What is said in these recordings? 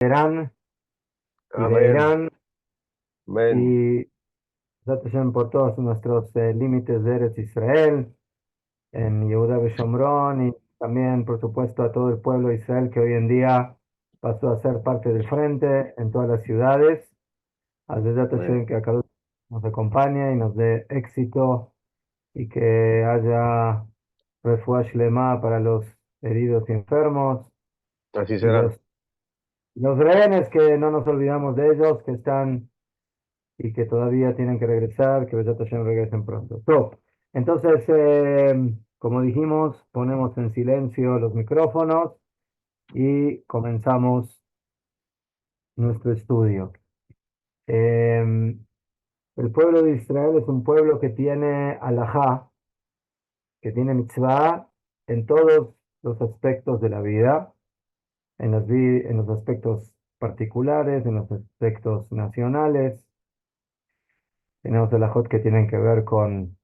Irán y de Amén, Irán amén. y Besat Hashem por todos nuestros límites de Eretz Israel, en Yehuda Beshomrón y también, por supuesto, a todo el pueblo de Israel que hoy en día pasó a ser parte del frente en todas las ciudades. A Besat Amén. Hashem que acá nos acompañe y nos dé éxito y que haya refuah shlema para los heridos y enfermos Así y será. los rehenes que no nos olvidamos de ellos, que están y que todavía tienen que regresar, que Besat Hashem regresen pronto. Top. Entonces, como dijimos, ponemos en silencio los micrófonos y comenzamos nuestro estudio. El pueblo de Israel es un pueblo que tiene alajá, que tiene mitzvah en todos los aspectos de la vida, en los aspectos particulares, en los aspectos nacionales. Tenemos alajot que tienen que ver con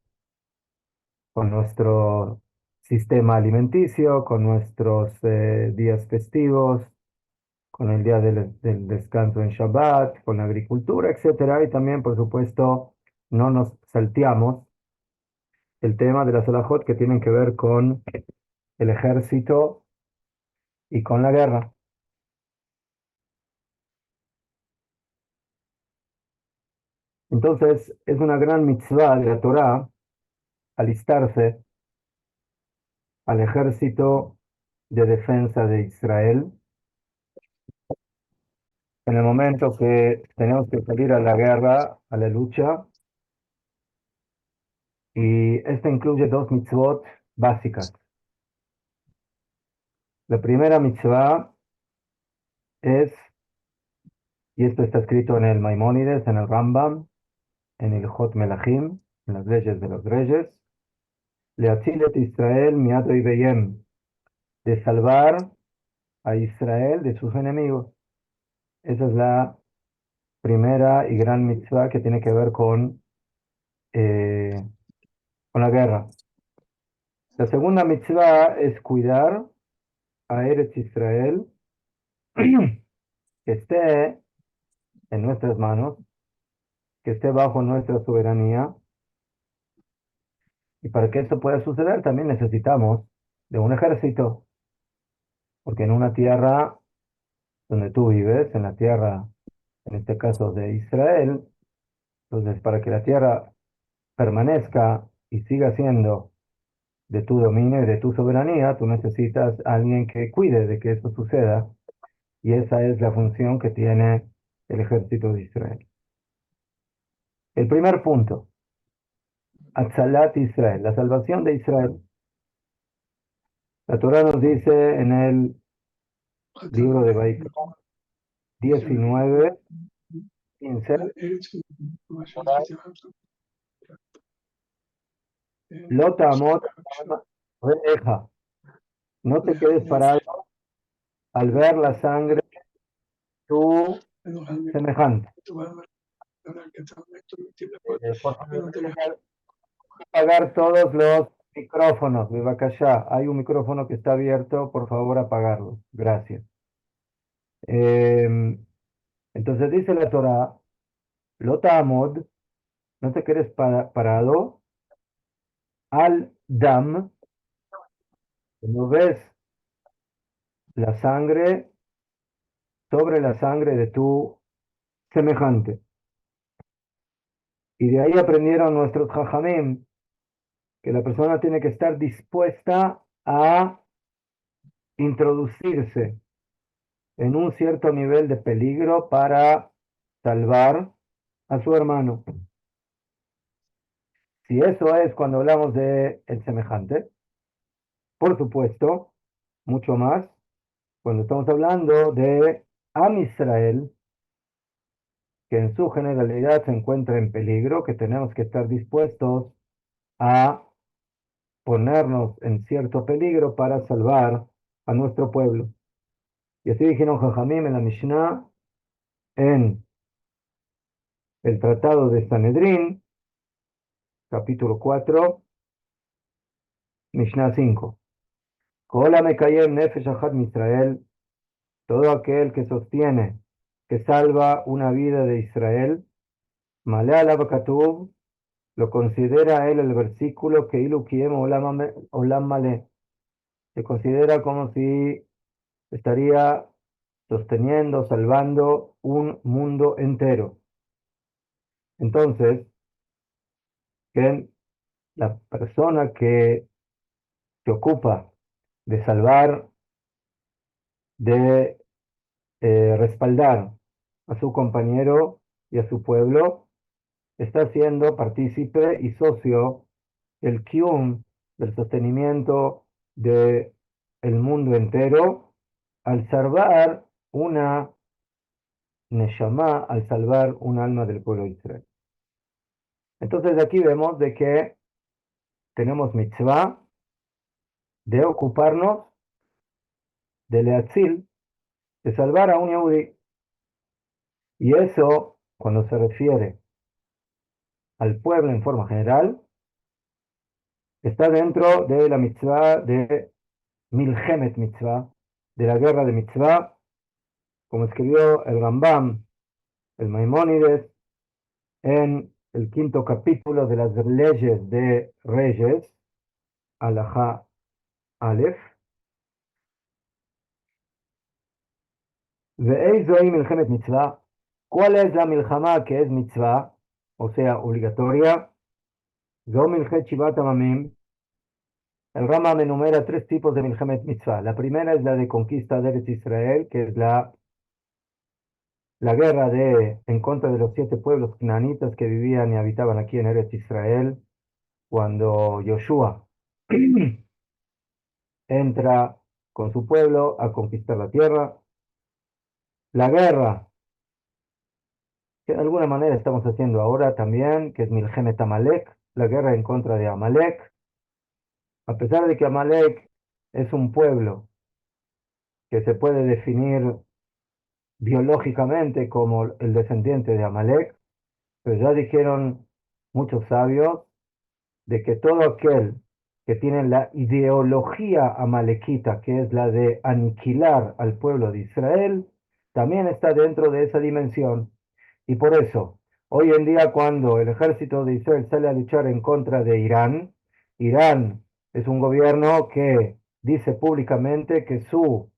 nuestro sistema alimenticio, con nuestros días festivos, con el día del descanso en Shabbat, con la agricultura, etcétera. Y también, por supuesto, no nos salteamos el tema de las alajot que tienen que ver con el ejército y con la guerra. Entonces, es una gran mitzvah de la Torá alistarse al ejército de defensa de Israel en el momento que tenemos que salir a la guerra, a la lucha. Y esta incluye dos mitzvot básicas. La primera mitzvah es, y esto está escrito en el Maimónides, en el Rambam, en el Hot Melachim, en las leyes de los reyes, Leatzilet Israel miad oiveyem, de salvar a Israel de sus enemigos. Esa es la primera y gran mitzvah que tiene que ver eh, con la guerra. La segunda mitzvah es cuidar a Eretz Israel, que esté en nuestras manos, que esté bajo nuestra soberanía. Y para que esto pueda suceder, también necesitamos de un ejército, porque en una tierra donde tú vives, en la tierra, en este caso de Israel, entonces para que la tierra permanezca y siga siendo de tu dominio y de tu soberanía, tú necesitas a alguien que cuide de que esto suceda, y esa es la función que tiene el ejército de Israel. El primer punto, Atzalat Israel, la salvación de Israel. La Torah nos dice en el libro de Baikra 19, 15, Lota amot reeja, no te quedes parado al ver la sangre de tu semejante. Por favor, apagar todos los micrófonos, Bebakashá. Hay un micrófono que está abierto, por favor apagarlo. Gracias. Entonces dice la Torah, Lota amod, no te quedes parado al dam, no ves la sangre sobre la sangre de tu semejante. Y de ahí aprendieron nuestros jajamim que la persona tiene que estar dispuesta a introducirse en un cierto nivel de peligro para salvar a su hermano. Si eso es cuando hablamos de el semejante, por supuesto, mucho más cuando estamos hablando de Am Israel, que en su generalidad se encuentra en peligro, que tenemos que estar dispuestos a ponernos en cierto peligro para salvar a nuestro pueblo. Y así dijeron Jajamim en la Mishnah, en el Tratado de Sanedrín, capítulo 4, Mishnah 5. Kola Mekayem Nefesh Ahad Misrael, todo aquel que sostiene que salva una vida de Israel, Malé alav katuv, lo considera él el versículo que ilu kiem olam malé. Se considera como si estaría sosteniendo, salvando un mundo entero. Entonces, que la persona que se ocupa de salvar, de respaldar a su compañero y a su pueblo, está siendo partícipe y socio del Qiyum, del sostenimiento del mundo entero, al salvar una Neshama, al salvar un alma del pueblo de Israel. Entonces aquí vemos de que tenemos mitzvah de ocuparnos de Leatzil, de salvar a un Yehudi. Y eso, cuando se refiere al pueblo en forma general, está dentro de la mitzvah de Milchemet Mitzvah, de la guerra de mitzvah, como escribió el Rambam, el Maimónides, en el quinto capítulo de las leyes de Reyes, Alajá Aleph. Ve'eizohi Milchemet Mitzvah. ¿Cuál es la milhamá que es mitzvah? O sea, obligatoria. Zo Milchet Shivat Hamamim. El Rambam enumera tres tipos de Milchemet Mitzvah. La primera es la de conquista de Eretz Israel, que es la guerra en contra de los 7 pueblos canaanitas que vivían y habitaban aquí en Eretz Israel, cuando Joshua entra con su pueblo a conquistar la tierra. La guerra que de alguna manera estamos haciendo ahora también, que es Milhemet Amalek, la guerra en contra de Amalek, a pesar de que Amalek es un pueblo que se puede definir biológicamente como el descendiente de Amalek, pero ya dijeron muchos sabios de que todo aquel que tiene la ideología amalequita, que es la de aniquilar al pueblo de Israel, también está dentro de esa dimensión. Y por eso, hoy en día cuando el ejército de Israel sale a luchar en contra de Irán, Irán es un gobierno que dice públicamente que su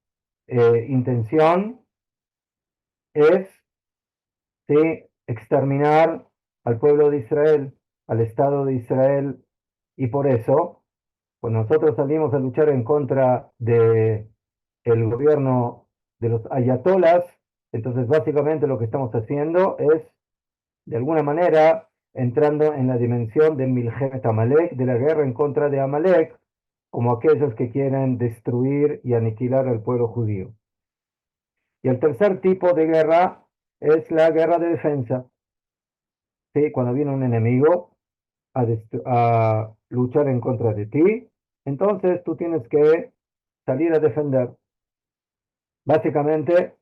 intención es, ¿sí?, exterminar al pueblo de Israel, al Estado de Israel, y por eso, cuando nosotros salimos a luchar en contra de el gobierno de los ayatolas, entonces básicamente lo que estamos haciendo es, de alguna manera, entrando en la dimensión de Milhemet Amalek, de la guerra en contra de Amalek, como aquellos que quieren destruir y aniquilar al pueblo judío. Y el tercer tipo de guerra es la guerra de defensa. ¿Sí? Cuando viene un enemigo a luchar en contra de ti, entonces tú tienes que salir a defender. Básicamente,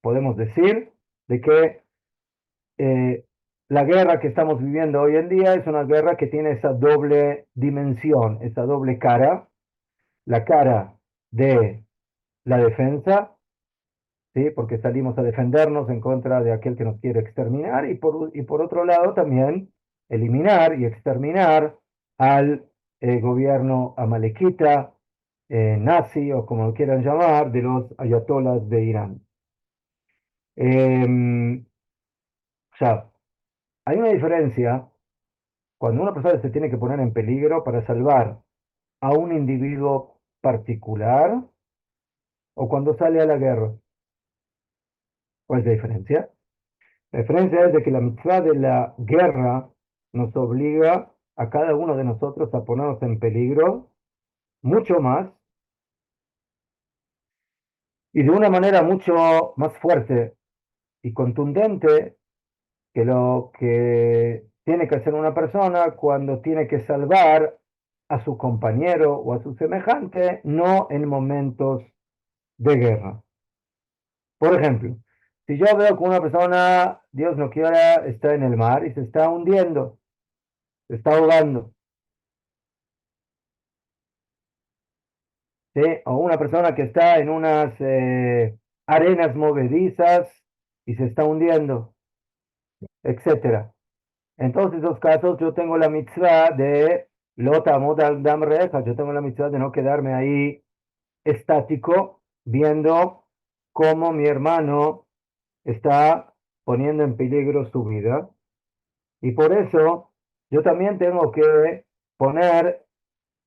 podemos decir de que eh, la guerra que estamos viviendo hoy en día es una guerra que tiene esa doble dimensión, esa doble cara, la cara de la defensa, ¿sí?, porque salimos a defendernos en contra de aquel que nos quiere exterminar, y por otro lado también eliminar y exterminar al gobierno amalequita, nazi o como lo quieran llamar, de los ayatolas de Irán. Ya, hay una diferencia cuando una persona se tiene que poner en peligro para salvar a un individuo particular o cuando sale a la guerra. ¿Cuál es la diferencia? La diferencia es de que la mitzvah de la guerra nos obliga a cada uno de nosotros a ponernos en peligro mucho más y de una manera mucho más fuerte y contundente que lo que tiene que hacer una persona cuando tiene que salvar a su compañero o a su semejante, no en momentos de guerra. Por ejemplo, si yo veo que una persona, Dios no quiera, está en el mar y se está hundiendo, se está ahogando, ¿sí? O una persona que está en unas arenas movedizas y se está hundiendo, etcétera. En todos esos casos yo tengo la mitzvah de lota modal dam reja, yo tengo la mitzvah de no quedarme ahí estático viendo cómo mi hermano está poniendo en peligro su vida. Y por eso yo también tengo que poner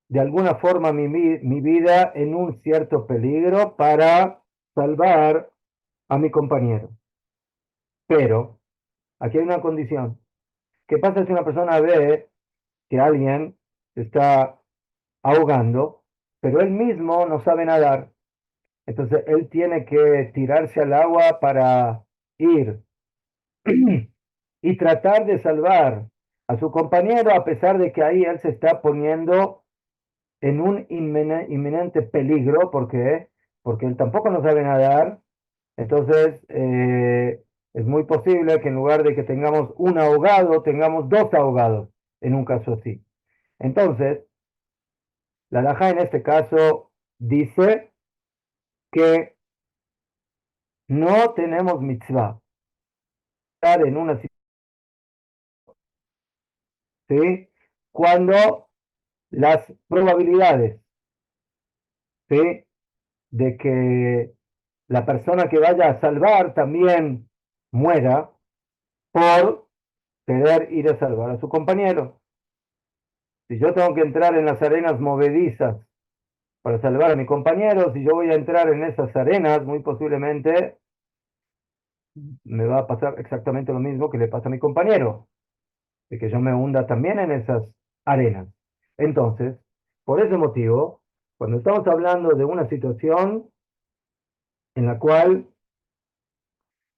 de alguna forma mi vida en un cierto peligro para salvar a mi compañero. Pero aquí hay una condición. ¿Qué pasa si una persona ve que alguien se está ahogando, pero él mismo no sabe nadar? Entonces él tiene que tirarse al agua para ir y tratar de salvar a su compañero, a pesar de que ahí él se está poniendo en un inminente peligro, porque él tampoco no sabe nadar. Entonces es muy posible que en lugar de que tengamos un ahogado, tengamos dos ahogados en un caso así. Entonces, la halajá en este caso dice que no tenemos mitzvah estar en una situación, ¿sí? Cuando las probabilidades, ¿sí?, de que la persona que vaya a salvar también muera por querer ir a salvar a su compañero. Si yo tengo que entrar en las arenas movedizas para salvar a mi compañero, si yo voy a entrar en esas arenas, muy posiblemente me va a pasar exactamente lo mismo que le pasa a mi compañero, de que yo me hunda también en esas arenas. Entonces, por ese motivo, cuando estamos hablando de una situación en la cual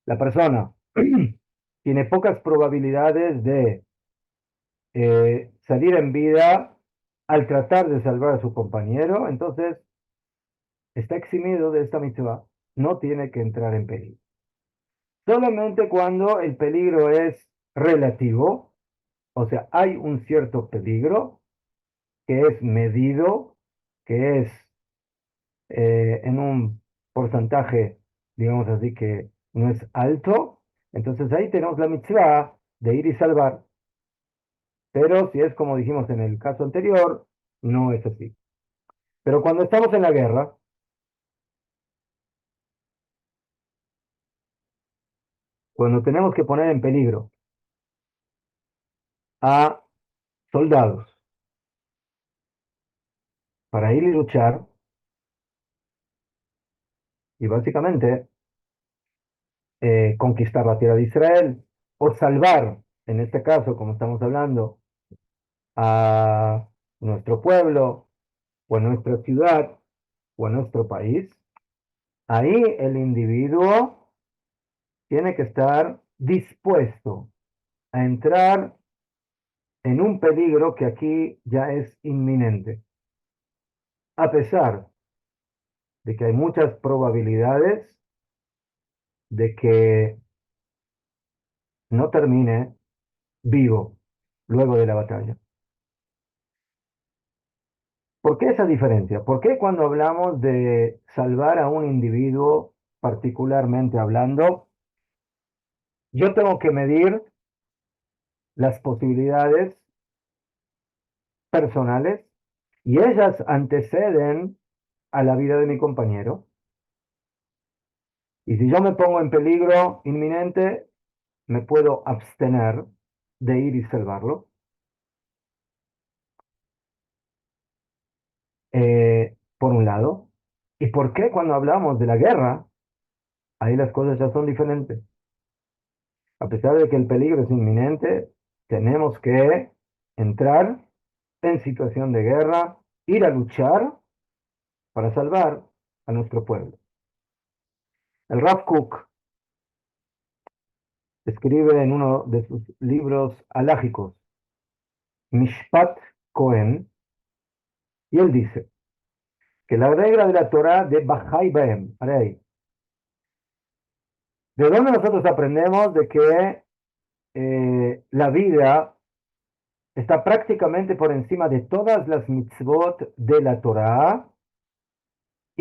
la persona tiene pocas probabilidades de salir en vida al tratar de salvar a su compañero, entonces está eximido de esta mitzvah, no tiene que entrar en peligro. Solamente cuando el peligro es relativo, o sea, hay un cierto peligro que es medido, que es en un porcentaje, digamos así, que no es alto, entonces ahí tenemos la mitzvah de ir y salvar. Pero si es como dijimos en el caso anterior, no es así. Pero cuando estamos en la guerra, cuando tenemos que poner en peligro a soldados para ir y luchar, y básicamente conquistar la tierra de Israel, o salvar, en este caso, como estamos hablando, a nuestro pueblo, o a nuestra ciudad, o a nuestro país, ahí el individuo tiene que estar dispuesto a entrar en un peligro que aquí ya es inminente, a pesar de que hay muchas probabilidades de que no termine vivo luego de la batalla. ¿Por qué esa diferencia? ¿Por qué cuando hablamos de salvar a un individuo, particularmente hablando, yo tengo que medir las posibilidades personales y ellas anteceden a la vida de mi compañero? Y si yo me pongo en peligro inminente, me puedo abstener de ir y salvarlo. Por un lado. ¿Y por qué cuando hablamos de la guerra, ahí las cosas ya son diferentes? A pesar de que el peligro es inminente, tenemos que entrar en situación de guerra, ir a luchar para salvar a nuestro pueblo. El Rav Kook escribe en uno de sus libros alágicos, Mishpat Cohen, y él dice que la regla de la Torah de Bajai Baem, ¿de dónde nosotros aprendemos de que la vida está prácticamente por encima de todas las mitzvot de la Torah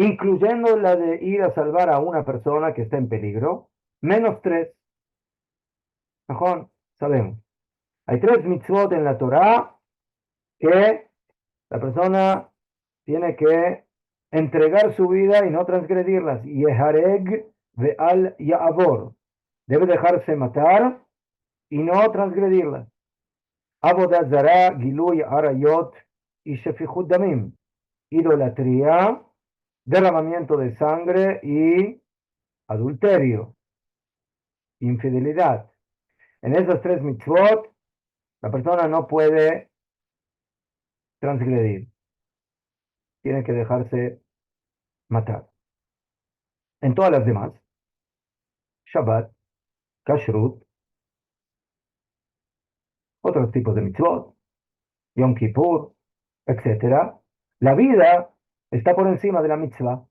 incluyendo la de ir a salvar a una persona que está en peligro, menos tres. Mejor, sabemos. Hay tres mitzvot en la Torá que la persona tiene que entregar su vida y no transgredirlas. Yehareg ve'al ya'avor. Debe dejarse matar y no transgredirlas. Avodat zara, gilui arayot y shefichut damim. Idolatría, derramamiento de sangre y adulterio, infidelidad. En esas tres mitzvot, la persona no puede transgredir, tiene que dejarse matar. En todas las demás, Shabbat, Kashrut, otros tipos de mitzvot, Yom Kippur, etcétera, la vida está por encima de la mitzvah.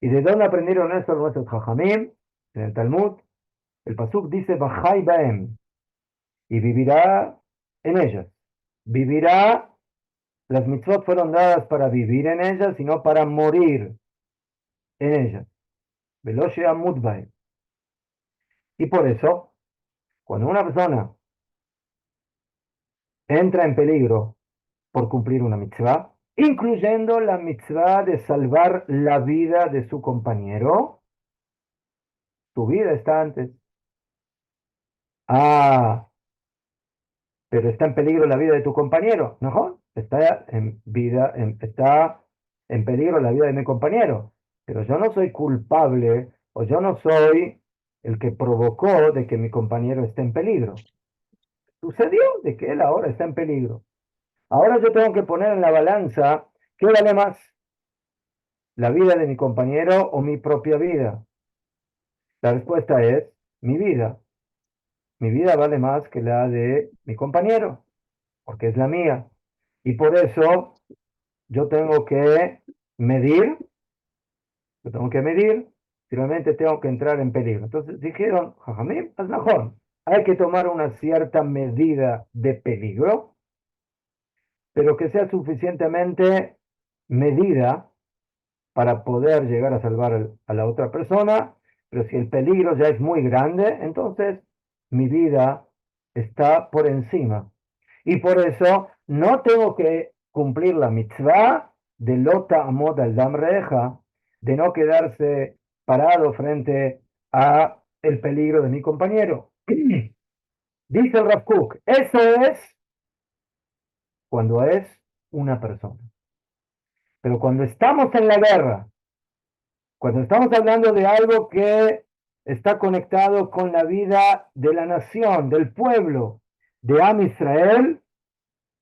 ¿Y de dónde aprendieron esto nuestros Jajamim? En el Talmud, el Pasuk dice, Bajai Baem, y vivirá en ellas. Vivirá, las mitzvot fueron dadas para vivir en ellas y no para morir en ellas. Veloshia Mudbae. Y por eso, cuando una persona entra en peligro por cumplir una mitzvah, incluyendo la mitzvah de salvar la vida de su compañero, tu vida está antes. Ah, pero está en peligro la vida de tu compañero. No, está en peligro la vida de mi compañero. Pero yo no soy culpable o yo no soy el que provocó de que mi compañero esté en peligro. Sucedió de que él ahora está en peligro. Ahora yo tengo que poner en la balanza qué vale más, la vida de mi compañero o mi propia vida. La respuesta es mi vida. Mi vida vale más que la de mi compañero, porque es la mía. Y por eso yo tengo que medir, finalmente tengo que entrar en peligro. Entonces dijeron, Jajamim, es mejor. Hay que tomar una cierta medida de peligro, pero que sea suficientemente medida para poder llegar a salvar a la otra persona, pero si el peligro ya es muy grande, entonces mi vida está por encima. Y por eso no tengo que cumplir la mitzvah de lota amod al damreja, de no quedarse parado frente a el peligro de mi compañero. Dice el Rav Kook, eso es cuando es una persona. Pero cuando estamos en la guerra, cuando estamos hablando de algo que está conectado con la vida de la nación, del pueblo, de Am Israel,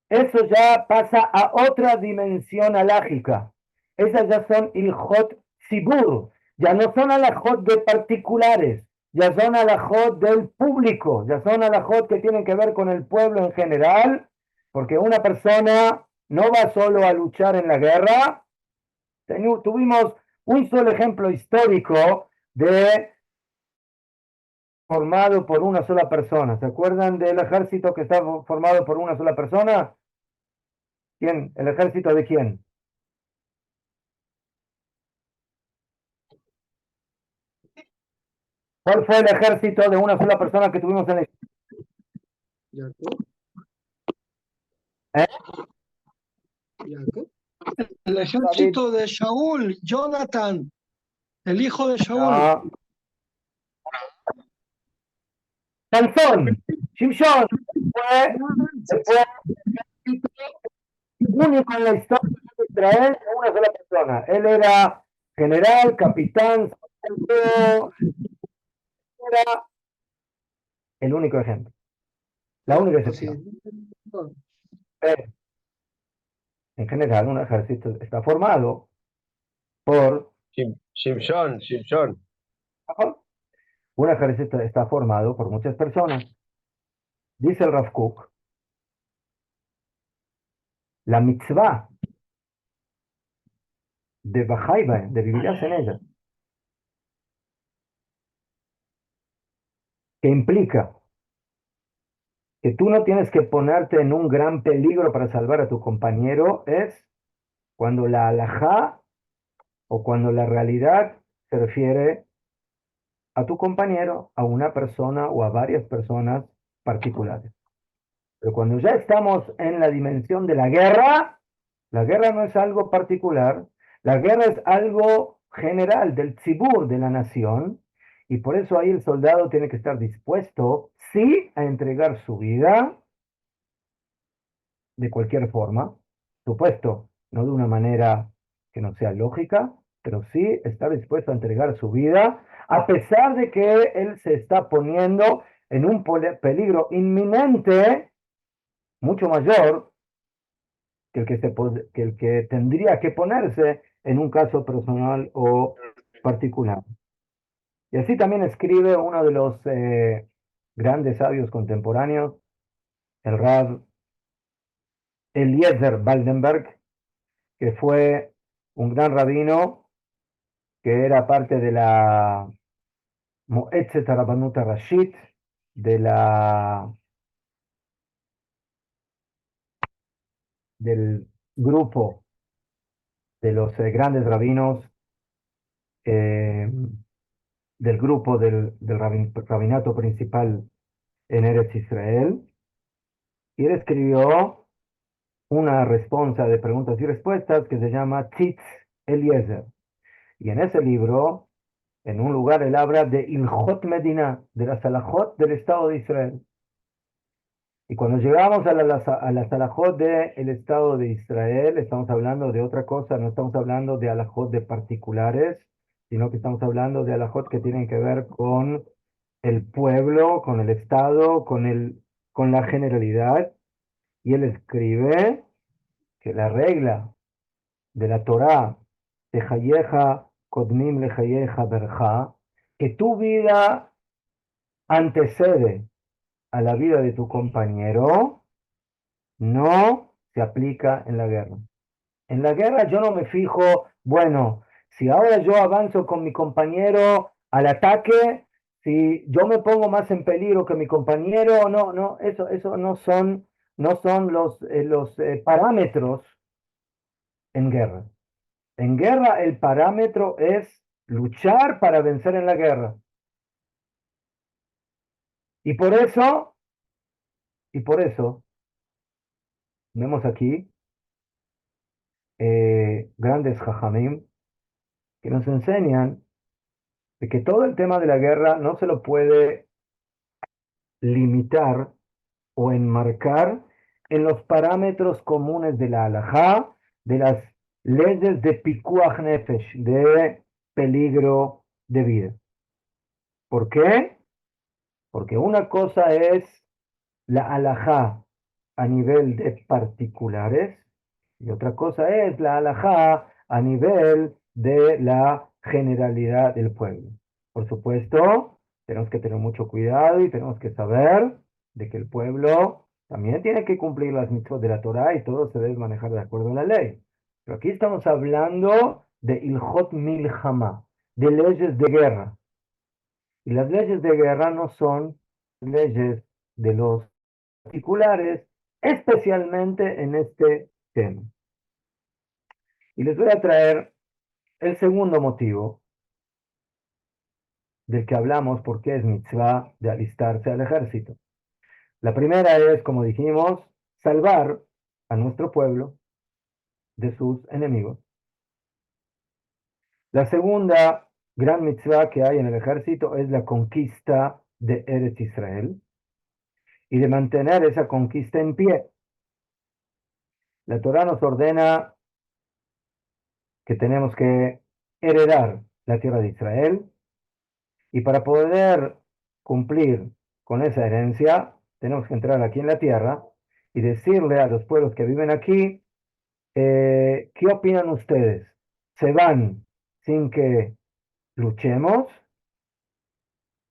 eso ya pasa a otra dimensión alágica. Esas ya son ilhot sibur, ya no son alajot de particulares, ya son alajot del público, ya son alajot que tienen que ver con el pueblo en general, porque una persona no va solo a luchar en la guerra. Tuvimos un solo ejemplo histórico de formado por una sola persona. ¿Se acuerdan del ejército que está formado por una sola persona? ¿Quién? ¿El ejército de quién? ¿Cuál fue el ejército de una sola persona que tuvimos en la historia? ¿Eh? El David. ejército de Shaul, Jonathan, el hijo de Shaul. No. Sansón, Shimshon, fue el único en la historia de Israel de una sola persona. Él era general, capitán, sargento, era el único ejemplo, la única excepción. En general, un ejército está formado por... Shimshon. Un ejército está formado por muchas personas. Dice el Rav Kook, la mitzvah de Bajaiba, de vivirás en ella, que implica que tú no tienes que ponerte en un gran peligro para salvar a tu compañero, es cuando la halajá o cuando la realidad se refiere a tu compañero, a una persona o a varias personas particulares. Pero cuando ya estamos en la dimensión de la guerra no es algo particular, la guerra es algo general del tzibur, de la nación, y por eso ahí el soldado tiene que estar dispuesto, sí, a entregar su vida de cualquier forma, supuesto, no de una manera que no sea lógica, pero sí está dispuesto a entregar su vida, a pesar de que él se está poniendo en un peligro inminente, mucho mayor que el que tendría que ponerse en un caso personal o particular. Y así también escribe uno de los grandes sabios contemporáneos, el Rab Eliezer Waldenberg, que fue un gran rabino que era parte de la Moetzet Rabbanut Rashit, de del grupo de los grandes rabinos, eh, del grupo del rabinato principal en Eretz Israel, y él escribió una respuesta de preguntas y respuestas que se llama Tzitz Eliezer. Y en ese libro, en un lugar, él habla de Ilhot Medina, de la Salahot del Estado de Israel. Y cuando llegamos a la Salahot del Estado de Israel, estamos hablando de otra cosa, no estamos hablando de alajot de particulares, sino que estamos hablando de alajot que tienen que ver con el pueblo, con el Estado, con la generalidad. Y él escribe que la regla de la Torá, de Hayeja Kodmim le Hayeja Berja, que tu vida antecede a la vida de tu compañero, no se aplica en la guerra. En la guerra yo no me fijo, bueno, si ahora yo avanzo con mi compañero al ataque, si yo me pongo más en peligro que mi compañero, no, no, eso no son los parámetros en guerra. En guerra el parámetro es luchar para vencer en la guerra. Y por eso, y por eso, vemos aquí grandes jajamim que nos enseñan de que todo el tema de la guerra no se lo puede limitar o enmarcar en los parámetros comunes de la halajá, de las leyes de pikuach nefesh, de peligro de vida. ¿Por qué? Porque una cosa es la halajá a nivel de particulares y otra cosa es la halajá a nivel de la generalidad del pueblo. Por supuesto, tenemos que tener mucho cuidado y tenemos que saber de que el pueblo también tiene que cumplir las mitzvot de la Torá y todo se debe manejar de acuerdo a la ley. Pero aquí estamos hablando de Ilhot Milhama, de leyes de guerra. Y las leyes de guerra no son leyes de los particulares, especialmente en este tema. Y les voy a traer el segundo motivo del que hablamos, porque es mitzvah de alistarse al ejército. La primera es, como dijimos, salvar a nuestro pueblo de sus enemigos. La segunda gran mitzvah que hay en el ejército es la conquista de Eretz Israel y de mantener esa conquista en pie. La Torá nos ordena que tenemos que heredar la tierra de Israel y para poder cumplir con esa herencia tenemos que entrar aquí en la tierra y decirle a los pueblos que viven aquí, ¿qué opinan ustedes? ¿Se van sin que luchemos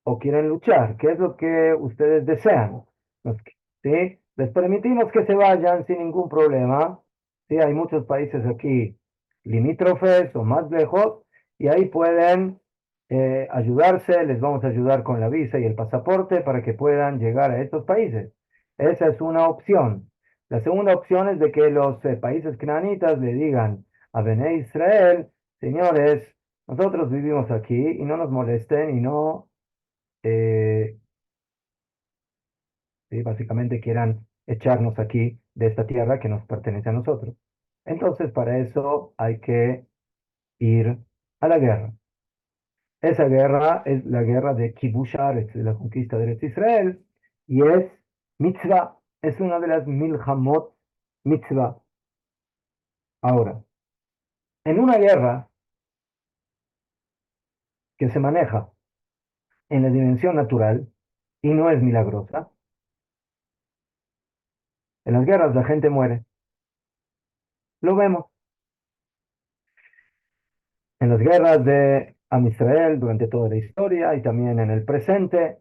o quieren luchar? ¿Qué es lo que ustedes desean? ¿Sí? Les permitimos que se vayan sin ningún problema. Sí, hay muchos países aquí limítrofes o más lejos y ahí pueden ayudarse, les vamos a ayudar con la visa y el pasaporte para que puedan llegar a estos países. Esa es una opción. La segunda opción es de que los países canaanitas le digan a Bene Israel, señores, nosotros vivimos aquí y no nos molesten y no, eh, sí, básicamente quieran echarnos aquí de esta tierra que nos pertenece a nosotros. Entonces, para eso hay que ir a la guerra. Esa guerra es la guerra de Kibush Haaretz, de la conquista de Eretz Israel, y es mitzvah, es una de las milhamot mitzvah. Ahora, en una guerra que se maneja en la dimensión natural y no es milagrosa, en las guerras la gente muere. Lo vemos en las guerras de Am Israel durante toda la historia y también en el presente,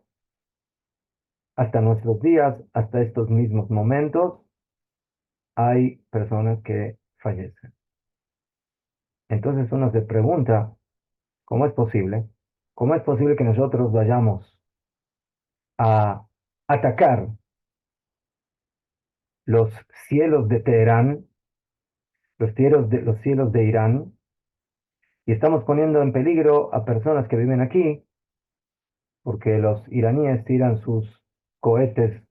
hasta nuestros días, hasta estos mismos momentos, hay personas que fallecen. Entonces uno se pregunta, ¿cómo es posible? ¿Cómo es posible que nosotros vayamos a atacar los cielos de Teherán, los cielos de Irán, y estamos poniendo en peligro a personas que viven aquí, porque los iraníes tiran sus cohetes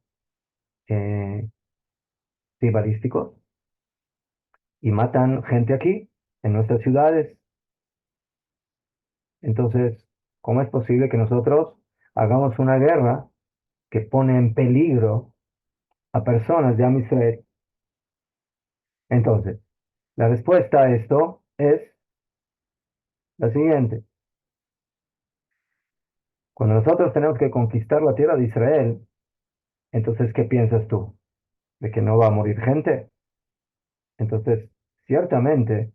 eh, sí, balísticos y matan gente aquí, en nuestras ciudades? Entonces, ¿cómo es posible que nosotros hagamos una guerra que pone en peligro a personas de Am Israel? Entonces, la respuesta a esto es la siguiente. Cuando nosotros tenemos que conquistar la tierra de Israel, entonces, ¿qué piensas tú? ¿De que no va a morir gente? Entonces, ciertamente,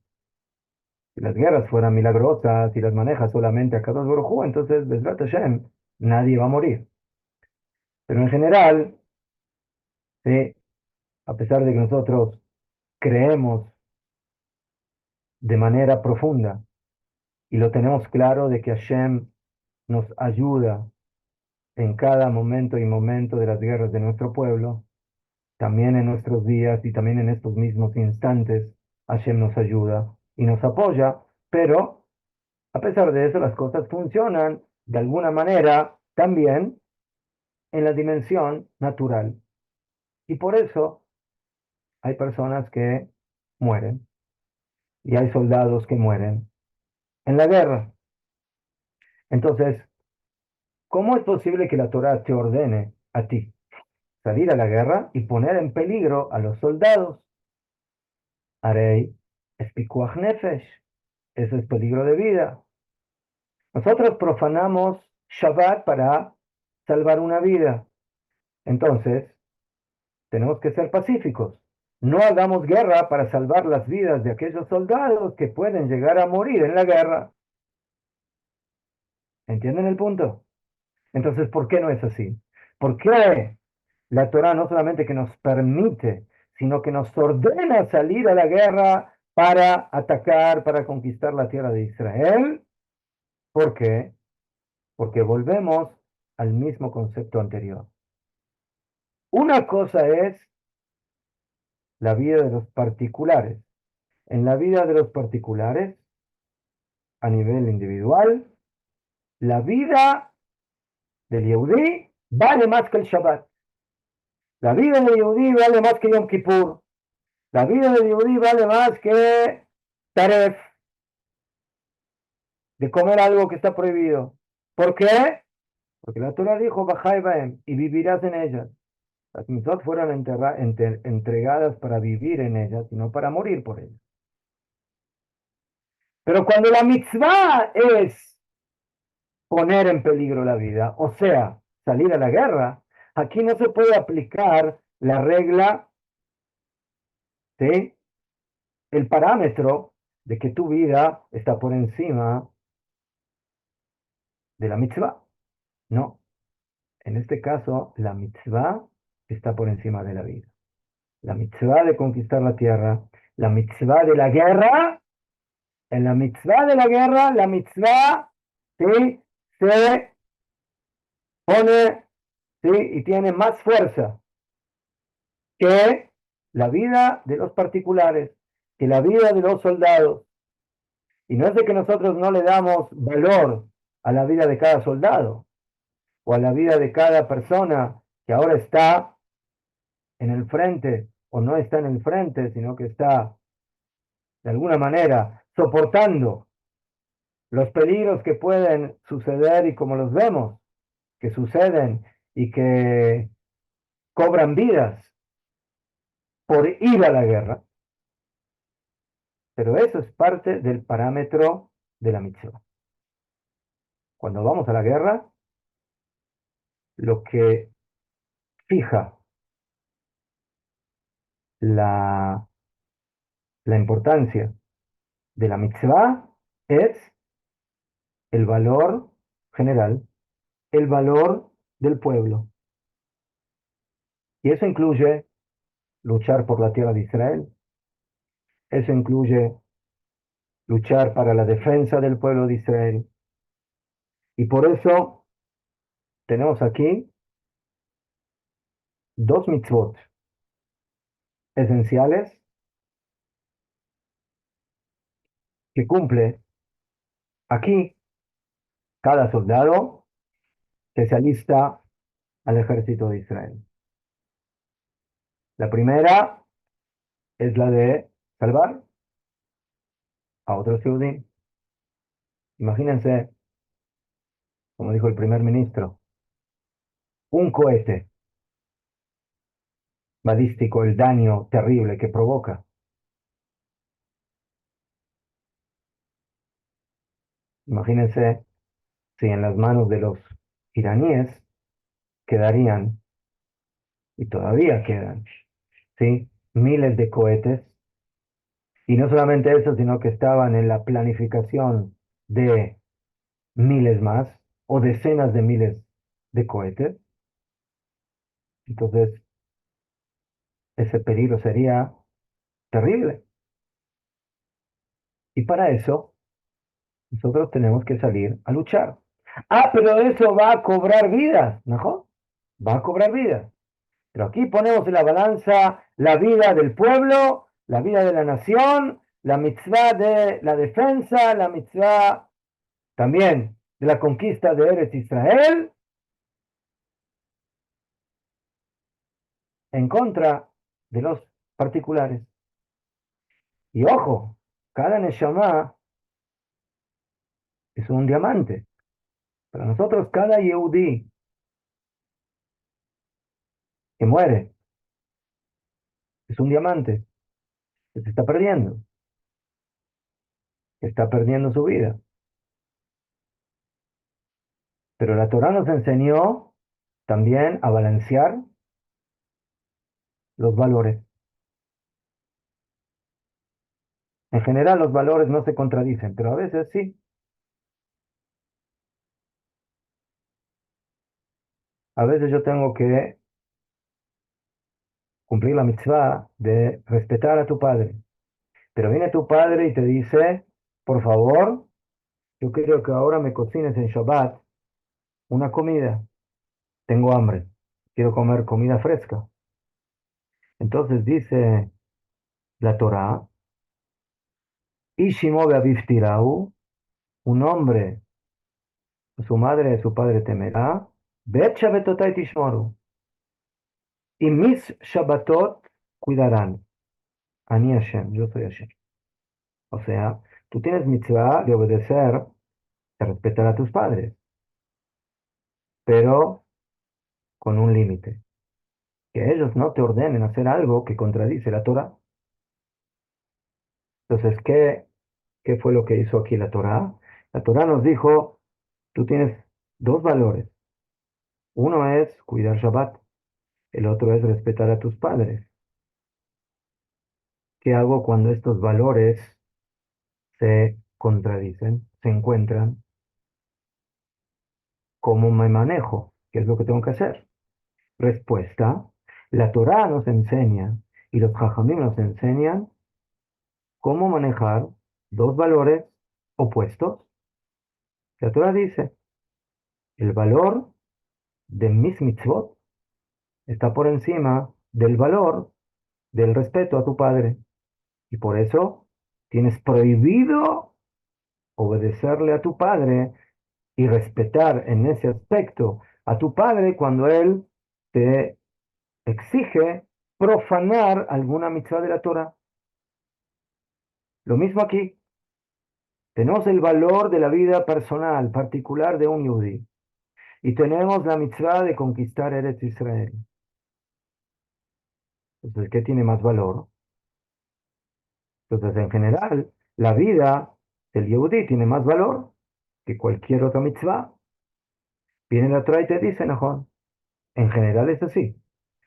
si las guerras fueran milagrosas, si las maneja solamente a Kadosh Baruj Hu, entonces, Bezrat Hashem, nadie va a morir. Pero en general, sí, a pesar de que nosotros creemos de manera profunda y lo tenemos claro de que Hashem nos ayuda en cada momento y momento de las guerras de nuestro pueblo, también en nuestros días y también en estos mismos instantes, Hashem nos ayuda y nos apoya, pero a pesar de eso las cosas funcionan de alguna manera también en la dimensión natural. Y por eso hay personas que mueren y hay soldados que mueren en la guerra. Entonces, ¿cómo es posible que la Torah te ordene a ti salir a la guerra y poner en peligro a los soldados? Arei es pikuach nefesh, eso es peligro de vida. Nosotros profanamos Shabbat para salvar una vida. Entonces, tenemos que ser pacíficos. No hagamos guerra para salvar las vidas de aquellos soldados que pueden llegar a morir en la guerra. ¿Entienden el punto? Entonces, ¿por qué no es así? ¿Por qué la Torah no solamente que nos permite, sino que nos ordena salir a la guerra para atacar, para conquistar la tierra de Israel? ¿Por qué? Porque volvemos al mismo concepto anterior. Una cosa es la vida de los particulares. En la vida de los particulares, a nivel individual, la vida del Yehudí vale más que el Shabbat. La vida del Yehudí vale más que Yom Kippur. La vida del Yehudí vale más que Taref, de comer algo que está prohibido. ¿Por qué? Porque la Torah dijo, Bajai Baem, y vivirás en ellas. Las mitzvot fueron entregadas para vivir en ellas y no para morir por ellas. Pero cuando la mitzvah es poner en peligro la vida, o sea, salir a la guerra, aquí no se puede aplicar la regla, ¿sí? El parámetro de que tu vida está por encima de la mitzvah. No, en este caso, la mitzvah está por encima de la vida. La mitzvah de conquistar la tierra, la mitzvah de la guerra, en la mitzvah de la guerra, la mitzvah, ¿sí? Se pone, ¿sí? Y tiene más fuerza que la vida de los particulares. que la vida de los soldados, y no es de que nosotros no le damos valor a la vida de cada soldado o a la vida de cada persona que ahora está en el frente o no está en el frente, sino que está de alguna manera soportando los peligros que pueden suceder y como los vemos, que suceden y que cobran vidas por ir a la guerra, pero eso es parte del parámetro de la mitzvah. Cuando vamos a la guerra, lo que fija la, la importancia de la mitzvah es el valor general, el valor del pueblo. Y eso incluye luchar por la tierra de Israel, eso incluye luchar para la defensa del pueblo de Israel. Y por eso tenemos aquí dos mitzvot esenciales que cumple aquí cada soldado que se alista al ejército de Israel. La primera es la de salvar a otros judíos. Imagínense, como dijo el primer ministro, un cohete balístico, el daño terrible que provoca. Imagínense si en las manos de los iraníes quedarían, y todavía quedan, ¿sí? Miles de cohetes. Y no solamente eso, sino que estaban en la planificación de miles más o decenas de miles de cohetes. Entonces, ese peligro sería terrible. Y para eso, nosotros tenemos que salir a luchar. Ah, pero eso va a cobrar vidas, ¿no? Va a cobrar vidas. Pero aquí ponemos en la balanza la vida del pueblo, la vida de la nación, la mitzvah de la defensa, la mitzvah también de la conquista de Eretz Israel, en contra de los particulares. Y ojo, cada neshama es un diamante. Para nosotros, cada Yehudí que muere es un diamante que se está perdiendo su vida. Pero la Torah nos enseñó también a balancear los valores. En general, los valores no se contradicen, pero a veces sí. A veces yo tengo que cumplir la mitzvah de respetar a tu padre. Pero viene tu padre y te dice, por favor, yo quiero que ahora me cocines en Shabbat una comida. Tengo hambre. Quiero comer comida fresca. Entonces dice la Torah, Ishimo be'aviv tirau, un hombre, su madre y su padre temerá, Bet Shabbatotai tishmoru, y mis Shabbatot cuidarán. Ani Hashem, yo soy Hashem. O sea, tú tienes mitzvah de obedecer, de respetar a tus padres, pero con un límite. Que ellos no te ordenen hacer algo que contradice la Torah. Entonces, ¿qué fue lo que hizo aquí la Torah? La Torah nos dijo, tú tienes dos valores. Uno es cuidar Shabbat, el otro es respetar a tus padres. ¿Qué hago cuando estos valores se contradicen, se encuentran? ¿Cómo me manejo? ¿Qué es lo que tengo que hacer? Respuesta, la Torá nos enseña y los Jajamim nos enseñan cómo manejar dos valores opuestos. La Torá dice, el valor de mis mitzvot está por encima del valor del respeto a tu padre. Y por eso tienes prohibido obedecerle a tu padre y respetar en ese aspecto a tu padre cuando él te exige profanar alguna mitzvah de la Torah. Lo mismo aquí. Tenemos el valor de la vida personal, particular de un yudí. Y tenemos la mitzvah de conquistar Eretz Israel. Entonces, ¿qué tiene más valor? Entonces, en general, la vida del yehudí tiene más valor que cualquier otra mitzvah. Viene la Torah y te dice, no, en general es así.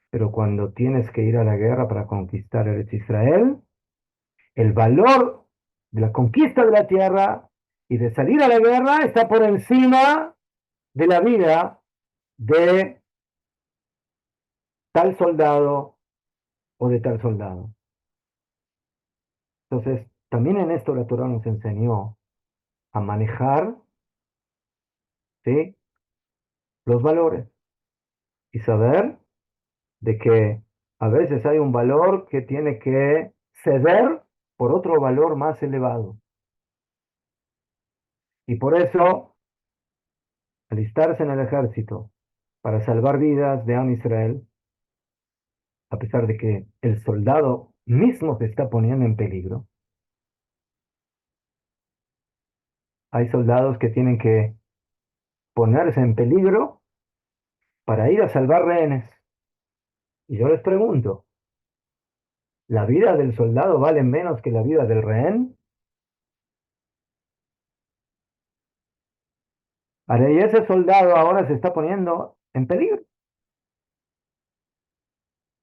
Pero cuando tienes que ir a la guerra para conquistar Eretz Israel, el valor de la conquista de la tierra y de salir a la guerra está por encima de la vida de tal soldado o de tal soldado. Entonces, también en esto la Torah nos enseñó a manejar, ¿sí?, los valores y saber de que a veces hay un valor que tiene que ceder por otro valor más elevado. Y por eso, alistarse en el ejército para salvar vidas de Am Israel, a pesar de que el soldado mismo se está poniendo en peligro, hay soldados que tienen que ponerse en peligro para ir a salvar rehenes. Y yo les pregunto, ¿la vida del soldado vale menos que la vida del rehén? Ahora, y ese soldado ahora se está poniendo en peligro.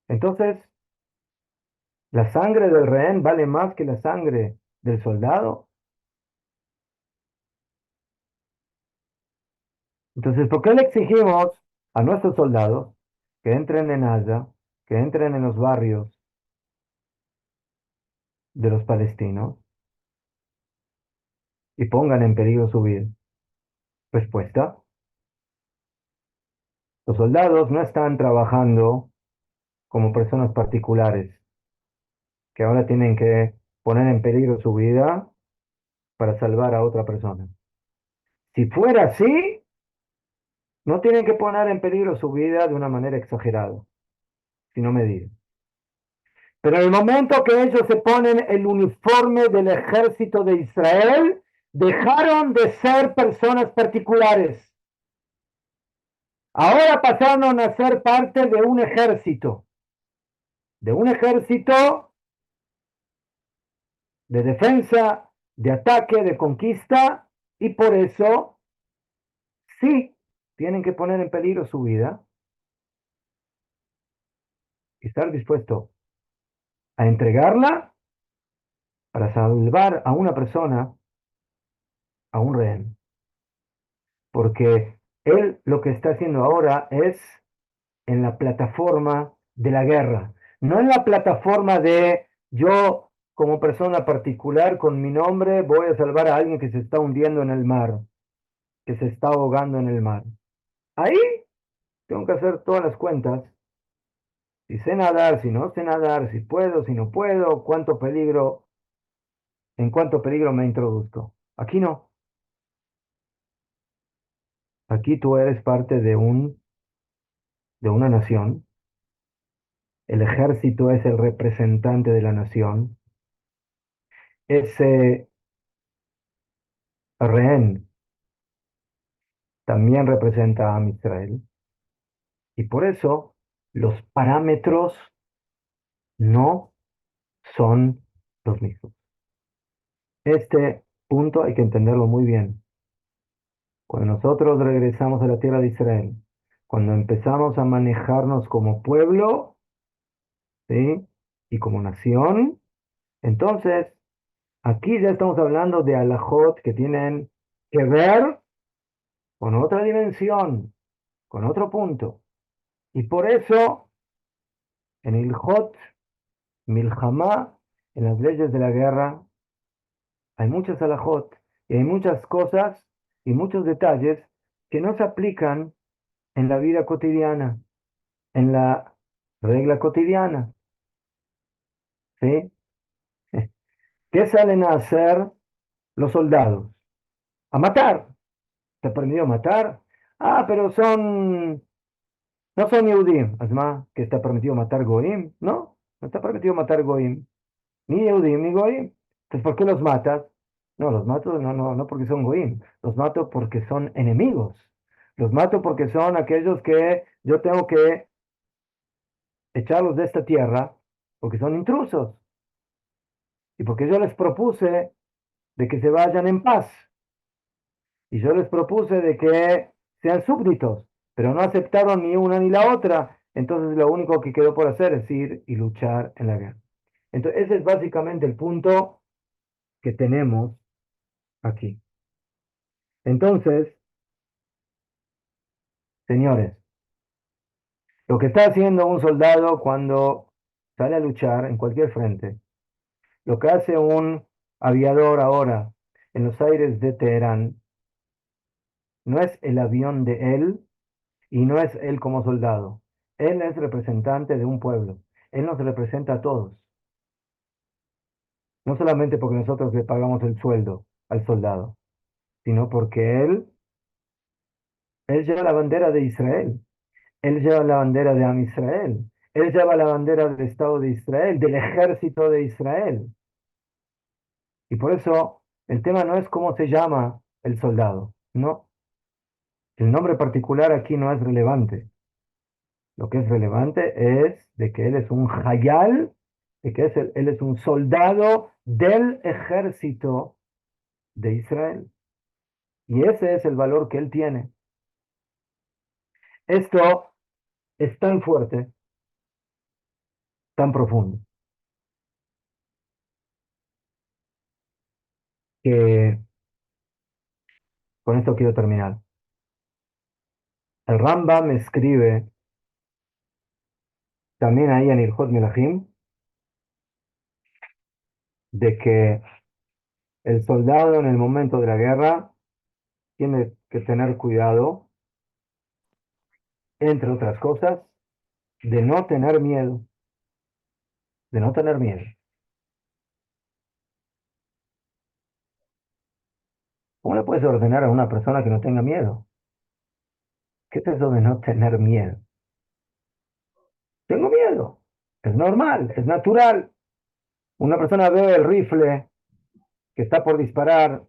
Entonces, ¿la sangre del rehén vale más que la sangre del soldado? Entonces, ¿por qué le exigimos a nuestros soldados que entren en Gaza, que entren en los barrios de los palestinos y pongan en peligro su vida? Respuesta: los soldados no están trabajando como personas particulares que ahora tienen que poner en peligro su vida para salvar a otra persona. Si fuera así, no tienen que poner en peligro su vida de una manera exagerada, sino medida. Pero en el momento que ellos se ponen el uniforme del ejército de Israel, dejaron de ser personas particulares. Ahora pasaron a ser parte de un ejército de defensa, de ataque, de conquista, y por eso sí tienen que poner en peligro su vida y estar dispuesto a entregarla para salvar a una persona, a un rehén. Porque él lo que está haciendo ahora es en la plataforma de la guerra, no en la plataforma de yo como persona particular con mi nombre voy a salvar a alguien que se está hundiendo en el mar, que se está ahogando en el mar. Ahí tengo que hacer todas las cuentas, si sé nadar, si no sé nadar, si puedo, si no puedo, cuánto peligro, en cuánto peligro me introduzco. Aquí no. Aquí tú eres parte de una nación. El ejército es el representante de la nación. Ese rehén también representa a Israel. Y por eso los parámetros no son los mismos. Este punto hay que entenderlo muy bien. Cuando nosotros regresamos a la tierra de Israel, cuando empezamos a manejarnos como pueblo, ¿sí?, y como nación, entonces aquí ya estamos hablando de alajot que tienen que ver con otra dimensión, con otro punto. Y por eso, en el Hot Milhamá, en las leyes de la guerra, hay muchas alajot y hay muchas cosas y muchos detalles que no se aplican en la vida cotidiana, en la regla cotidiana. ¿Sí? ¿Qué salen a hacer los soldados? A matar. ¿Te permitió matar? Ah, pero no son Yehudim. Asma, que está permitido matar Goim. No, no está permitido matar Goim. Ni Yehudim ni Goim. Entonces, ¿por qué los matas? No, los mato no porque son Goim. Los mato porque son enemigos. Los mato porque son aquellos que yo tengo que echarlos de esta tierra porque son intrusos. Y porque yo les propuse de que se vayan en paz. Y yo les propuse de que sean súbditos, pero no aceptaron ni una ni la otra. Entonces lo único que quedó por hacer es ir y luchar en la guerra. Entonces ese es básicamente el punto que tenemos aquí. Entonces, señores, lo que está haciendo un soldado cuando sale a luchar en cualquier frente, lo que hace un aviador ahora en los aires de Teherán, no es el avión de él, y no es él como soldado. Él es representante de un pueblo. Él nos representa a todos. No solamente porque nosotros le pagamos el sueldo al soldado, sino porque él lleva la bandera de Israel. Él lleva la bandera de Am Israel. Él lleva la bandera del Estado de Israel, del ejército de Israel. Y por eso el tema no es cómo se llama el soldado. No, el nombre particular aquí no es relevante. Lo que es relevante es de que él es un hayal, de que él es un soldado del ejército de Israel. Y ese es el valor que él tiene. Esto es tan fuerte, tan profundo, que con esto quiero terminar. El Rambam escribe también ahí en Ilhot Melahim de que el soldado en el momento de la guerra tiene que tener cuidado, entre otras cosas, de no tener miedo, de no tener miedo. ¿Cómo le puedes ordenar a una persona que no tenga miedo? ¿Qué es eso de no tener miedo? Tengo miedo. Es normal, es natural. Una persona ve el rifle que está por disparar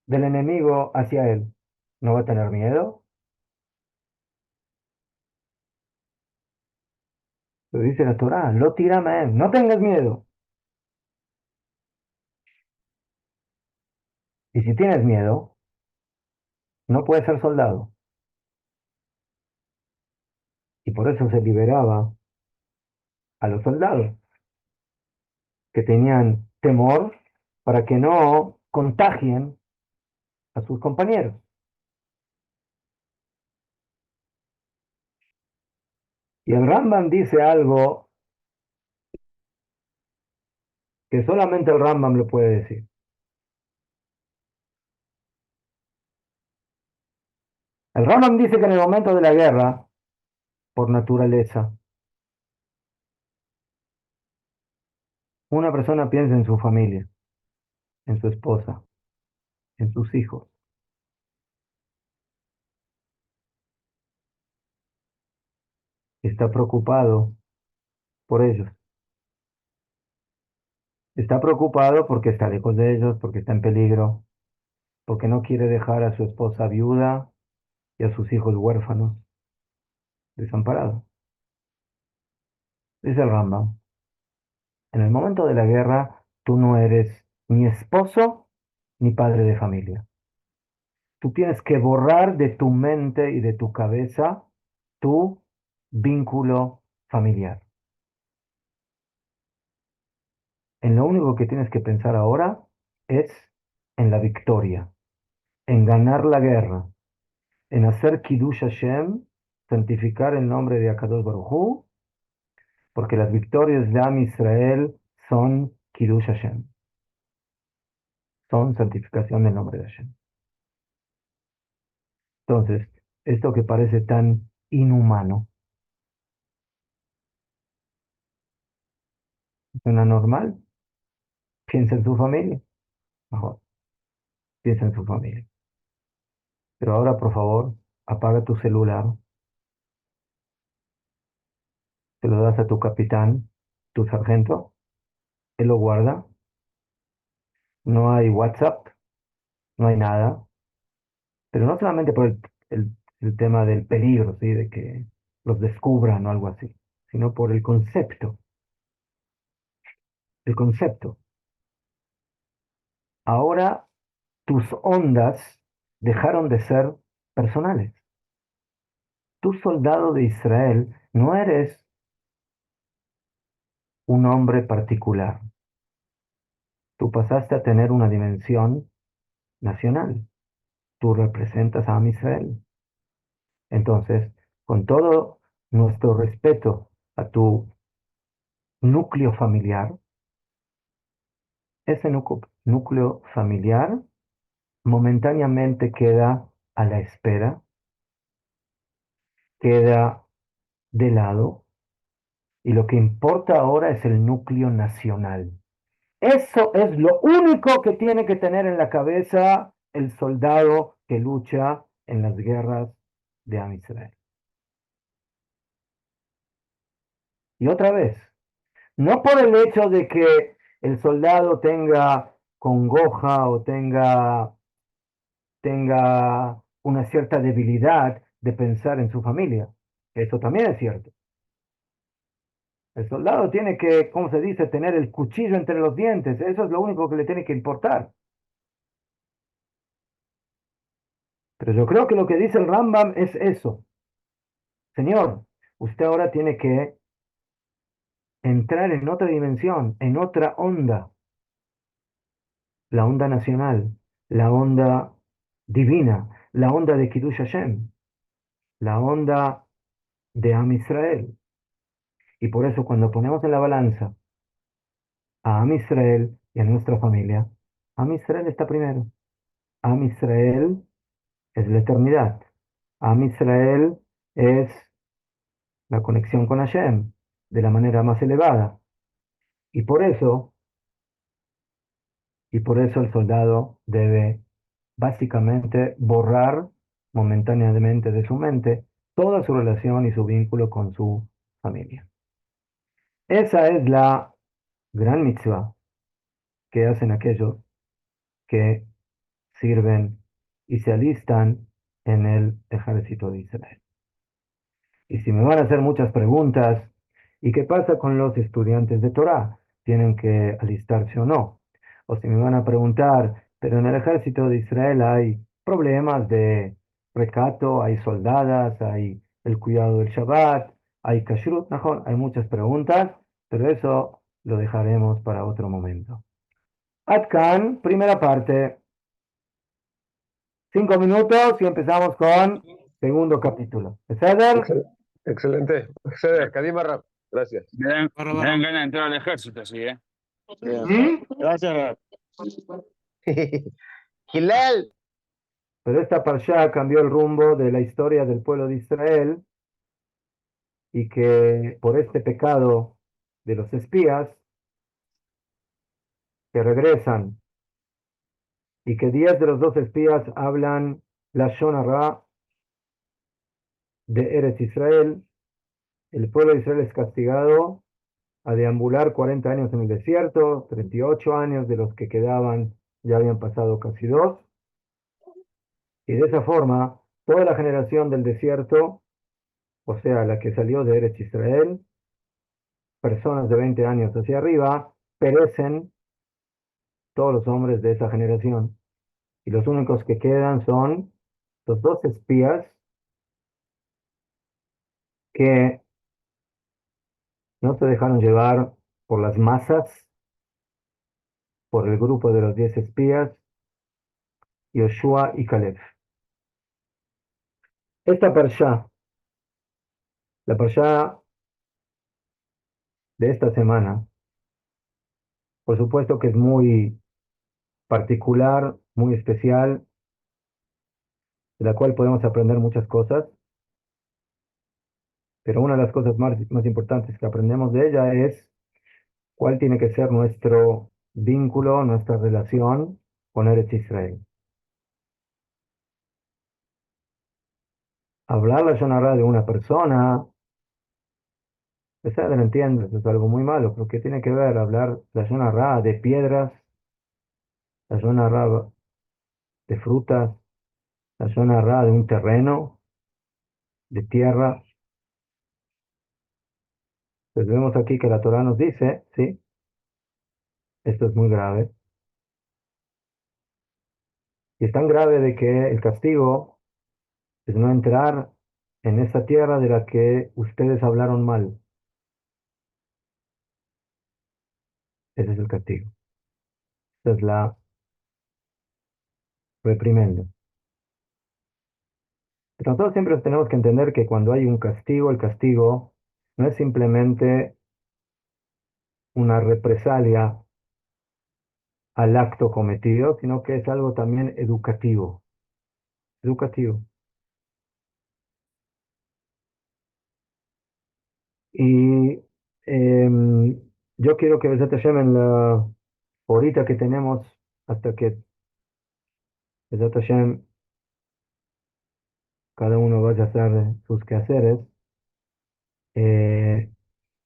del enemigo hacia él. ¿No va a tener miedo? Lo dice la Torá, lo tira no tengas miedo. Y si tienes miedo, no puedes ser soldado. Y por eso se liberaba a los soldados que tenían temor para que no contagien a sus compañeros. Y el Rambam dice algo que solamente el Rambam lo puede decir. El Rambam dice que en el momento de la guerra, por naturaleza, una persona piensa en su familia, en su esposa, en sus hijos. Está preocupado por ellos. Está preocupado porque está lejos de ellos, porque está en peligro, porque no quiere dejar a su esposa viuda y a sus hijos huérfanos, desamparados. Dice el Rambam, en el momento de la guerra, tú no eres ni esposo ni padre de familia. Tú tienes que borrar de tu mente y de tu cabeza tu vínculo familiar. En lo único que tienes que pensar ahora es en la victoria, en ganar la guerra, en hacer Kiddush Hashem, santificar el nombre de Akadosh Baruj Hu, porque las victorias de Am Israel son Kiddush Hashem, son santificación del nombre de Hashem. Entonces, esto que parece tan inhumano, ¿suena normal? piensa en su familia, mejor, piensa en su familia. Pero ahora, por favor, apaga tu celular, te lo das a tu capitán, tu sargento, él lo guarda, no hay WhatsApp, no hay nada, pero no solamente por el tema del peligro, ¿sí? De que los descubran o algo así, sino por el concepto. El concepto. Ahora tus ondas dejaron de ser personales. Tú, soldado de Israel, no eres un hombre particular. Tú pasaste a tener una dimensión nacional. Tú representas a Israel. Entonces, con todo nuestro respeto a tu núcleo familiar, ese núcleo familiar momentáneamente queda a la espera, queda de lado, y lo que importa ahora es el núcleo nacional. Eso es lo único que tiene que tener en la cabeza el soldado que lucha en las guerras de Am Israel. Y otra vez, no por el hecho de que el soldado tenga congoja o tenga una cierta debilidad de pensar en su familia. Eso también es cierto. El soldado tiene que, ¿cómo se dice?, tener el cuchillo entre los dientes. Eso es lo único que le tiene que importar. Pero yo creo que lo que dice el Rambam es eso. Señor, usted ahora tiene que entrar en otra dimensión, en otra onda. La onda nacional, la onda divina, la onda de Kiddush Hashem, la onda de Am Israel. Y por eso cuando ponemos en la balanza a Am Israel y a nuestra familia, Am Israel está primero. Am Israel es la eternidad. Am Israel es la conexión con Hashem de la manera más elevada. Y por eso, y por eso el soldado debe básicamente borrar momentáneamente de su mente toda su relación y su vínculo con su familia. Esa es la gran mitzvah que hacen aquellos que sirven y se alistan en el ejército de Israel. Y si me van a hacer muchas preguntas, ¿y qué pasa con los estudiantes de Torah? ¿Tienen que alistarse o no? O si me van a preguntar, pero en el ejército de Israel hay problemas de recato, hay soldadas, hay el cuidado del Shabbat, hay kashrut, najón, hay muchas preguntas, pero eso lo dejaremos para otro momento. Atkan, primera parte, 5 minutos y empezamos con segundo capítulo. ¿Ceder? Excelente. Excelente. Kadima Rab. Gracias. Me dan ganas de entrar al ejército, sí, ¿eh? ¿Mm? Gracias, Rab. Gilel. Pero esta parsha cambió el rumbo de la historia del pueblo de Israel y que por este pecado de los espías que regresan y que 10 de los 12 espías hablan la Shonara de Eretz Israel, el pueblo de Israel es castigado a deambular 40 años en el desierto, 38 años de los que quedaban ya habían pasado casi dos, y de esa forma toda la generación del desierto, o sea, la que salió de Eretz Israel, personas de 20 años hacia arriba, perecen todos los hombres de esa generación. Y los únicos que quedan son los dos espías que no se dejaron llevar por las masas, por el grupo de los 10 espías, Yoshua y Caleb. Esta parsha, la parsha de esta semana, por supuesto que es muy particular, muy especial, de la cual podemos aprender muchas cosas, pero una de las cosas más importantes que aprendemos de ella es cuál tiene que ser nuestro vínculo, nuestra relación con Eretz Israel. Hablar la Shonará de una persona, ustedes lo entienden, eso es algo muy malo, pero ¿qué tiene que ver hablar la Shonará de piedras, la Shonará de frutas, la Shonará de un terreno, de tierra? Pues vemos aquí que la Torah nos dice, sí, esto es muy grave. Y es tan grave de que el castigo es no entrar en esa tierra de la que ustedes hablaron mal. Ese es el castigo. Esa es la reprimenda. Pero nosotros siempre tenemos que entender que cuando hay un castigo, el castigo no es simplemente una represalia al acto cometido, sino que es algo también educativo. Educativo. Y yo quiero que Besat Hashem en la horita que tenemos, hasta que Besat Hashem cada uno vaya a hacer sus quehaceres, eh,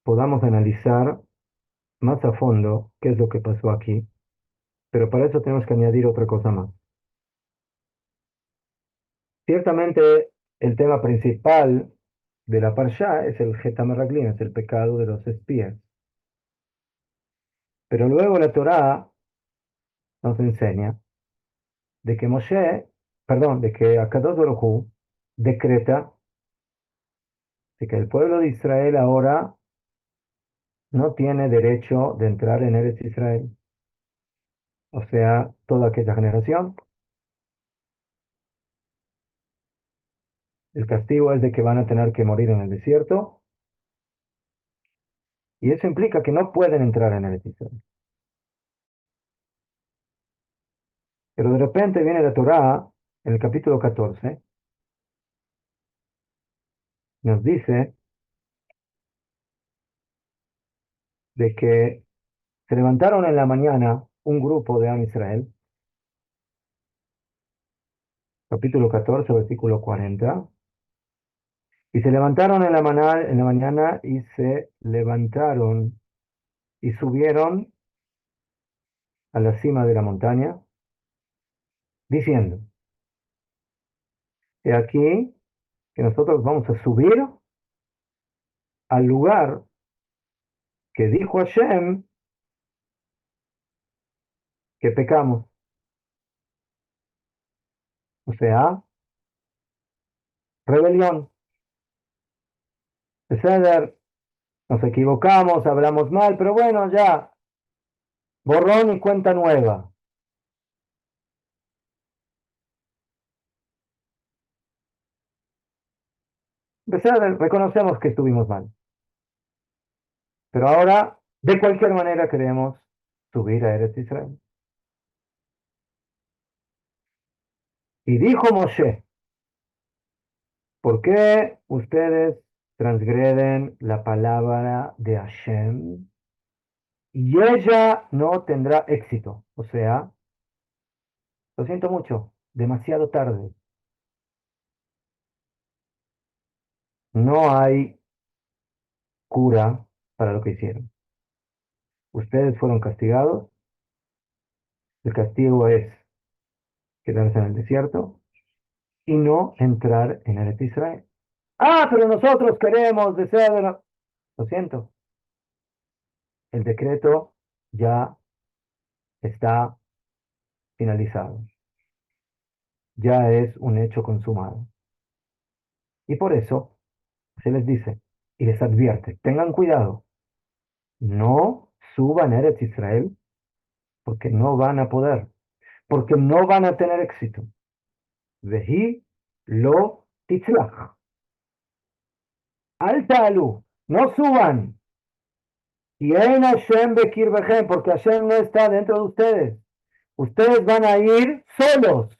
podamos analizar más a fondo qué es lo que pasó aquí. Pero para eso tenemos que añadir otra cosa más. Ciertamente, el tema principal de la Parsha es el Hetam HaRaglim, es el pecado de los espías. Pero luego la Torá nos enseña de que de que Akadosh Baruj Hu decreta de que el pueblo de Israel ahora no tiene derecho de entrar en Eretz Israel. O sea, toda aquella generación, el castigo es de que van a tener que morir en el desierto, y eso implica que no pueden entrar en Eretz Israel. Pero de repente viene la Torá, en el capítulo 14, nos dice de que se levantaron en la mañana un grupo de Am Israel, capítulo 14, versículo 40, y se levantaron en la mañana y se levantaron y subieron a la cima de la montaña, diciendo, he aquí que nosotros vamos a subir al lugar que dijo Hashem que pecamos. O sea, rebelión. Ceder, nos equivocamos, hablamos mal, pero bueno, ya, borrón y cuenta nueva. Ceder, reconocemos que estuvimos mal, pero ahora, de cualquier manera, queremos subir a Eretz Israel. Y dijo Moshe, ¿por qué ustedes transgreden la palabra de Hashem? Y ella no tendrá éxito. O sea, lo siento mucho, demasiado tarde. No hay cura para lo que hicieron. Ustedes fueron castigados. El castigo es quedarse en el desierto y no entrar en el Israel. Ah, pero nosotros queremos desear. Lo siento, el decreto ya está finalizado. Ya es un hecho consumado. Y por eso se les dice y les advierte, tengan cuidado, no suban a Eretz Israel porque no van a poder, porque no van a tener éxito. Vehi lo titzlach. Al talu, no suban. Y en Hashem bekirbehem, porque Hashem no está dentro de ustedes. Ustedes van a ir solos.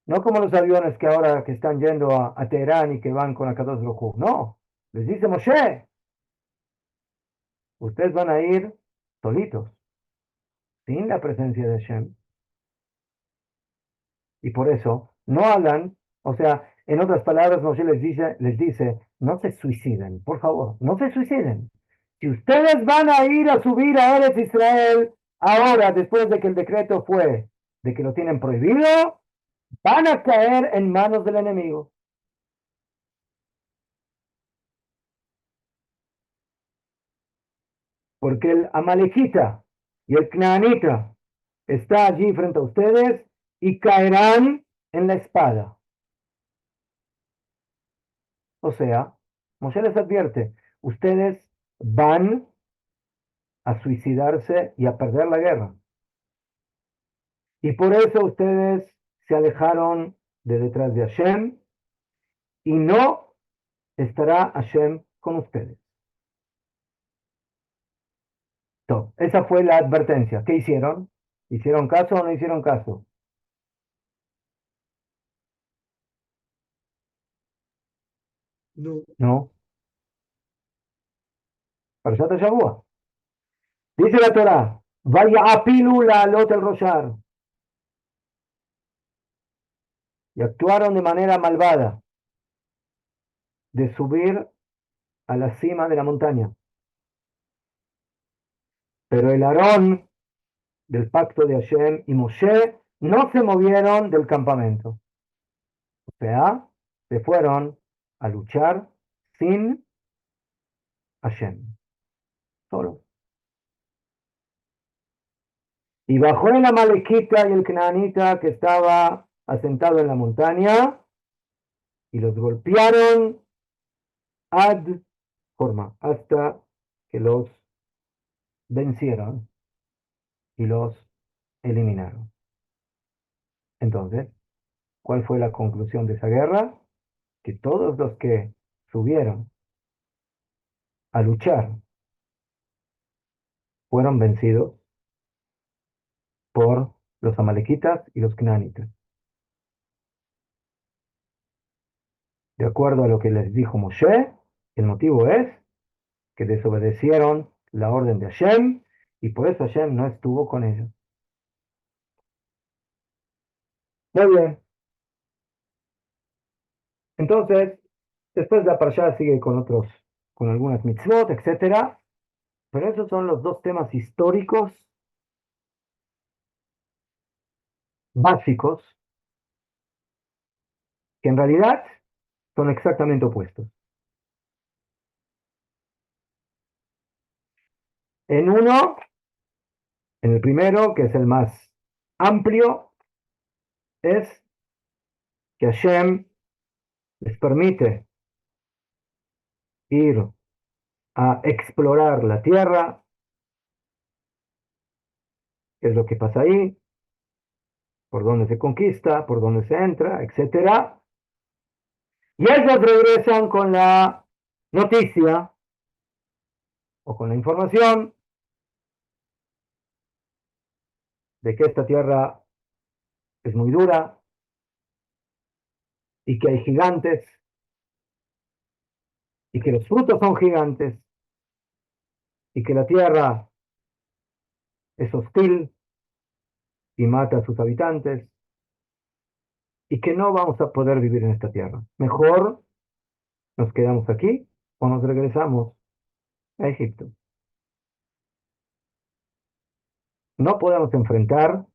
No como los aviones que ahora que están yendo a Teherán y que van con Akadosh Baruj Hu. No, les dice Moshe, ustedes van a ir solitos. sin la presencia de Hashem. Y por eso no hablan, o sea, en otras palabras, Moshe les dice, no se suiciden, por favor, no se suiciden. Si ustedes van a ir a subir a Eretz Israel, ahora, después de que el decreto fue de que lo tienen prohibido, van a caer en manos del enemigo. Porque el amalekita y el cnaanita está allí frente a ustedes y caerán en la espada. O sea, Moshe les advierte, ustedes van a suicidarse y a perder la guerra. Y por eso ustedes se alejaron de detrás de Hashem y no estará Hashem con ustedes. Entonces, esa fue la advertencia. ¿Qué hicieron? ¿Hicieron caso o no hicieron caso? No. No. Parashat Shavua. Dice la Torá, vaya a pilu la alot el roshar. Y actuaron de manera malvada de subir a la cima de la montaña. Pero el Aarón del pacto de Hashem y Moshe no se movieron del campamento. O sea, se fueron a luchar sin Hashem, solo. Y bajó el amalekita y el canaanita que estaba asentado en la montaña y los golpearon hasta que los vencieron y los eliminaron. Entonces, ¿cuál fue la conclusión de esa guerra? Que todos los que subieron a luchar fueron vencidos por los amalequitas y los canaanitas. De acuerdo a lo que les dijo Moshe, el motivo es que desobedecieron la orden de Hashem y por eso Hashem no estuvo con ellos. Muy bien. Entonces, después la parashá sigue con algunas mitzvot, etcétera. Pero esos son los dos temas históricos básicos que en realidad son exactamente opuestos. En uno, en el primero, que es el más amplio, es que Hashem les permite ir a explorar la tierra, qué es lo que pasa ahí, por dónde se conquista, por dónde se entra, etcétera. Y ellos regresan con la noticia o con la información de que esta tierra es muy dura y que hay gigantes y que los frutos son gigantes y que la tierra es hostil y mata a sus habitantes y que no vamos a poder vivir en esta tierra. Mejor nos quedamos aquí o nos regresamos a Egipto. No podemos enfrentar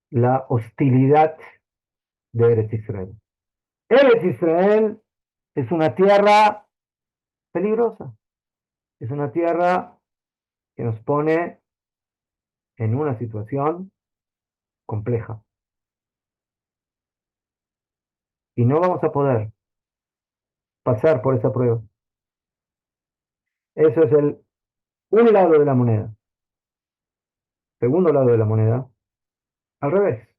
la hostilidad de Eretz Israel. Eretz Israel es una tierra peligrosa, es una tierra que nos pone en una situación compleja. Y no vamos a poder pasar por esa prueba. Eso es un lado de la moneda. Segundo lado de la moneda, al revés.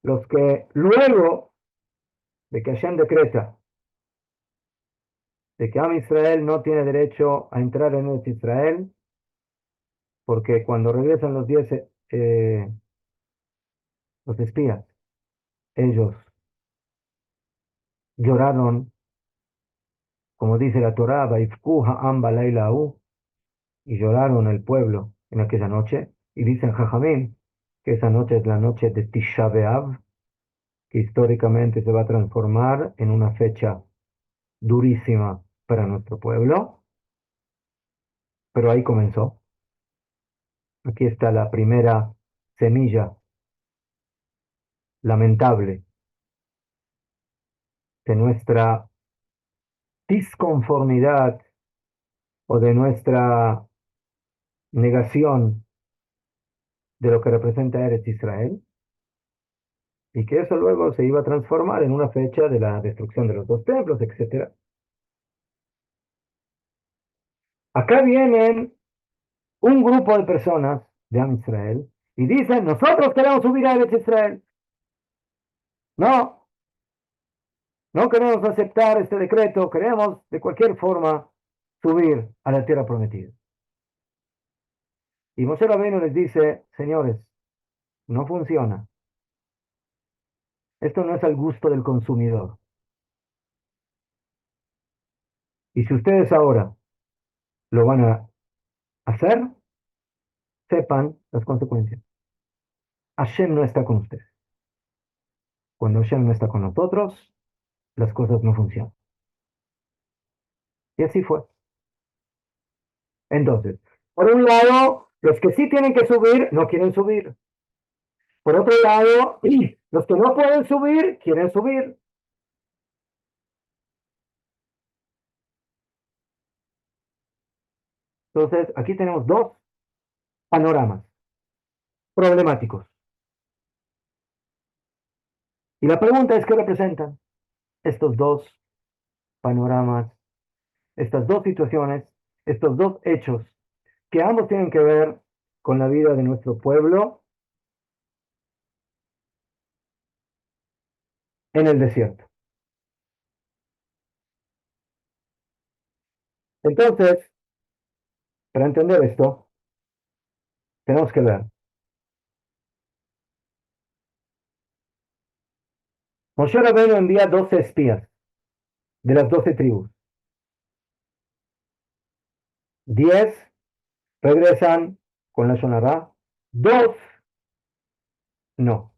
Los que luego de que Hashem decreta de que Am Israel no tiene derecho a entrar en Eretz Israel, porque cuando regresan los espías, ellos lloraron, como dice la Torá, Vaifku ha'am balayla hu, y lloraron el pueblo en aquella noche. Y dicen Jajamín que esa noche es la noche de Tisha B'Av, que históricamente se va a transformar en una fecha durísima para nuestro pueblo, pero ahí comenzó. Aquí está la primera semilla lamentable de nuestra disconformidad o de nuestra negación de lo que representa Eretz Israel, y que eso luego se iba a transformar en una fecha de la destrucción de los dos templos, etcétera. Acá vienen un grupo de personas de Am Israel y dicen, nosotros queremos subir a Eretz Israel. No, no queremos aceptar este decreto, queremos de cualquier forma subir a la tierra prometida. Y Moshe Rabbeinu les dice, señores, no funciona. Esto no es al gusto del consumidor. Y si ustedes ahora lo van a hacer, sepan las consecuencias. Hashem no está con ustedes. Cuando Hashem no está con nosotros, las cosas no funcionan. Y así fue. Entonces, por un lado, los que sí tienen que subir, no quieren subir. Por otro lado, los que no pueden subir, quieren subir. Entonces, aquí tenemos dos panoramas problemáticos. Y la pregunta es, ¿qué representan estos dos panoramas, estas dos situaciones, estos dos hechos, que ambos tienen que ver con la vida de nuestro pueblo en el desierto? Entonces, para entender esto, tenemos que ver. Moshe Rabbeinu envía 12 espías de las 12 tribus. 10 regresan con la Shonará, 2 no.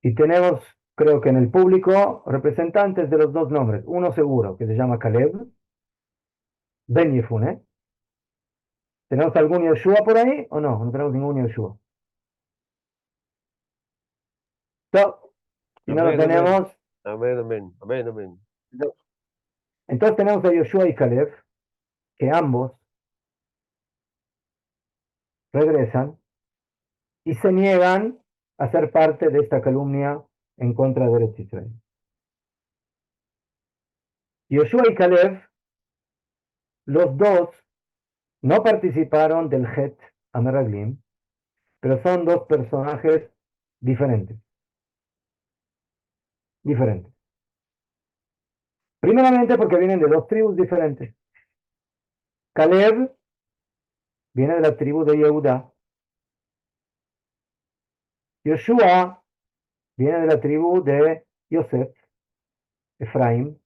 Y tenemos, creo que en el público, representantes de los dos nombres. Uno seguro, que se llama Caleb, Ben Yefune. ¿Tenemos algún Yoshua por ahí o no? No tenemos ningún Yoshua. Si no lo Amén, amén. tenemos, Amén, amén. Amén, amén. entonces tenemos a Yoshua y Caleb, que ambos regresan y se niegan a ser parte de esta calumnia en contra de Eretz Israel. Yoshua y Caleb, los dos, no participaron del Het Ameraglim, pero son dos personajes diferentes. Diferentes. Primeramente porque vienen de dos tribus diferentes. Caleb viene de la tribu de Yehuda. Yoshua viene de la tribu de Yosef, Efraim.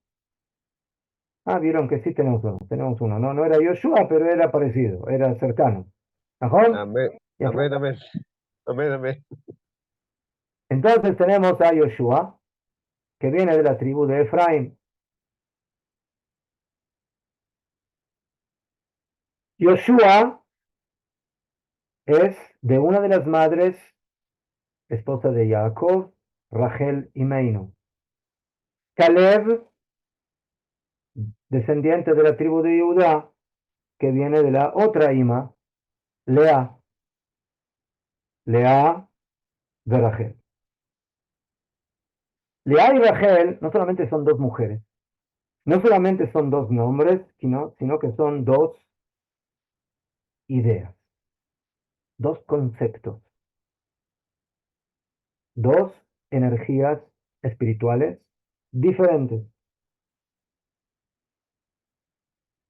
Ah, vieron que sí tenemos uno. Tenemos uno. No, no era Yoshua, pero era parecido, era cercano. ¿Ajón? Amén. Amén, amén. Amén, amén. Entonces tenemos a Yoshua, que viene de la tribu de Efraim. Yoshua es de una de las madres, esposa de Jacob, Rachel y Meinu. Caleb, descendiente de la tribu de Judá, que viene de la otra Ima, Lea. Lea de Rachel. Lea y Rachel no solamente son dos mujeres, no solamente son dos nombres, sino que son dos ideas, dos conceptos, dos energías espirituales diferentes.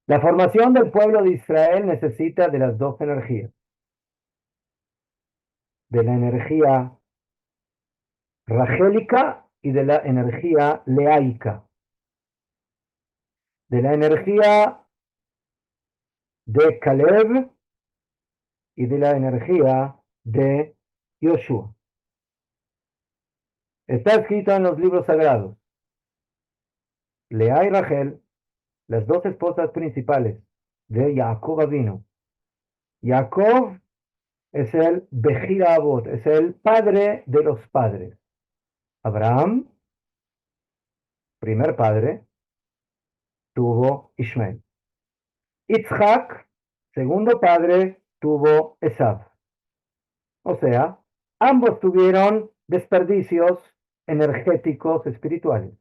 La formación del pueblo de Israel necesita de las dos energías, de la energía rachélica y de la energía leaica. De la energía de Caleb y de la energía de Yoshua. Está escrito en los libros sagrados. Lea y Rachel, las dos esposas principales de Jacob Avinu. Jacob es el Bejira Avot, es el padre de los padres. Abraham, primer padre, tuvo Ishmael. Isaac, segundo padre, tuvo Esav. O sea, ambos tuvieron desperdicios energéticos espirituales.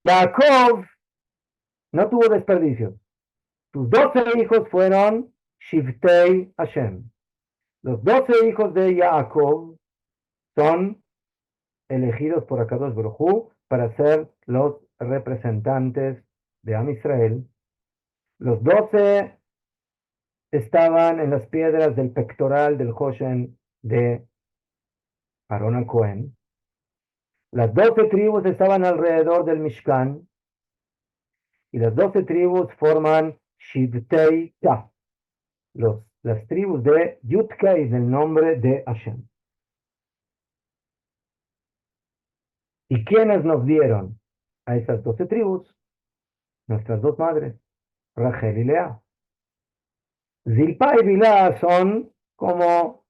Jacob no tuvo desperdicios. Sus 12 hijos fueron Shivtei Hashem. Los 12 hijos de Jacob son elegidos por Akadosh Baruj Hu para ser los representantes de Am Israel. Los 12 estaban en las piedras del pectoral del Hoshen de Aarón al Cohen. Las 12 tribus estaban alrededor del Mishkan y las 12 tribus forman Shivtei Ta, las tribus de Yud-Kei, del nombre de Hashem. ¿Y quiénes nos dieron a esas 12 tribus? Nuestras dos madres, Rachel y Lea. Zilpa y Bilá son como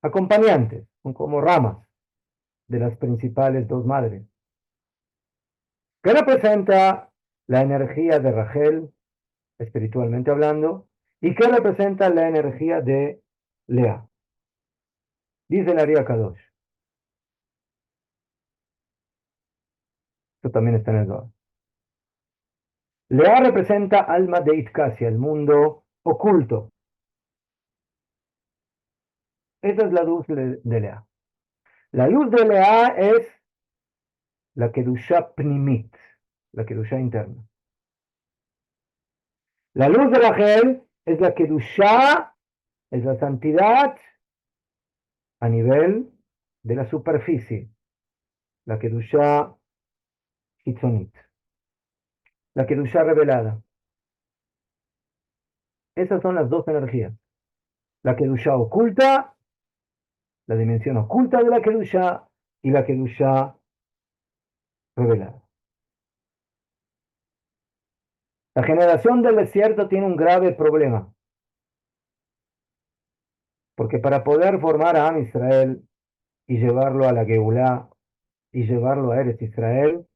acompañantes, son como ramas de las principales dos madres. ¿Qué representa la energía de Rachel, espiritualmente hablando? ¿Y qué representa la energía de Lea? Dice el Ari Kadosh. Esto también está en el Zohar. Lea representa alma de Itkasia, el mundo oculto. Esa es la luz de Lea. La luz de Lea es la Kedushá Pnimit, la Kedushá interna. La luz de Rachel es la Kedushá, es la santidad a nivel de la superficie, la Kedushá Hitzonit, la Kedushá revelada. Esas son las dos energías. La Kedushá oculta, la dimensión oculta de la Kedushá, y la Kedushá revelada. La generación del desierto tiene un grave problema. Porque para poder formar a Am Israel y llevarlo a la Geulá y llevarlo a Eretz Israel,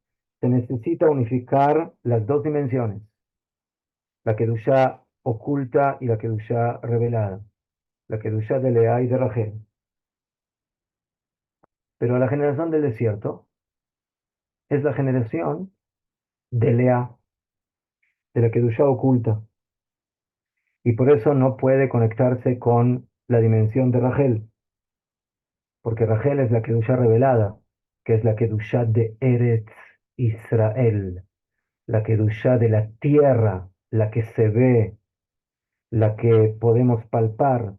se necesita unificar las dos dimensiones, la Kedushá oculta y la Kedushá revelada, la Kedushá de Lea y de Rachel. Pero la generación del desierto es la generación de Lea, de la Kedushá oculta, y por eso no puede conectarse con la dimensión de Rachel, porque Rachel es la Kedushá revelada, que es la Kedushá de Eretz Israel, la Kedushá de la tierra, la que se ve, la que podemos palpar.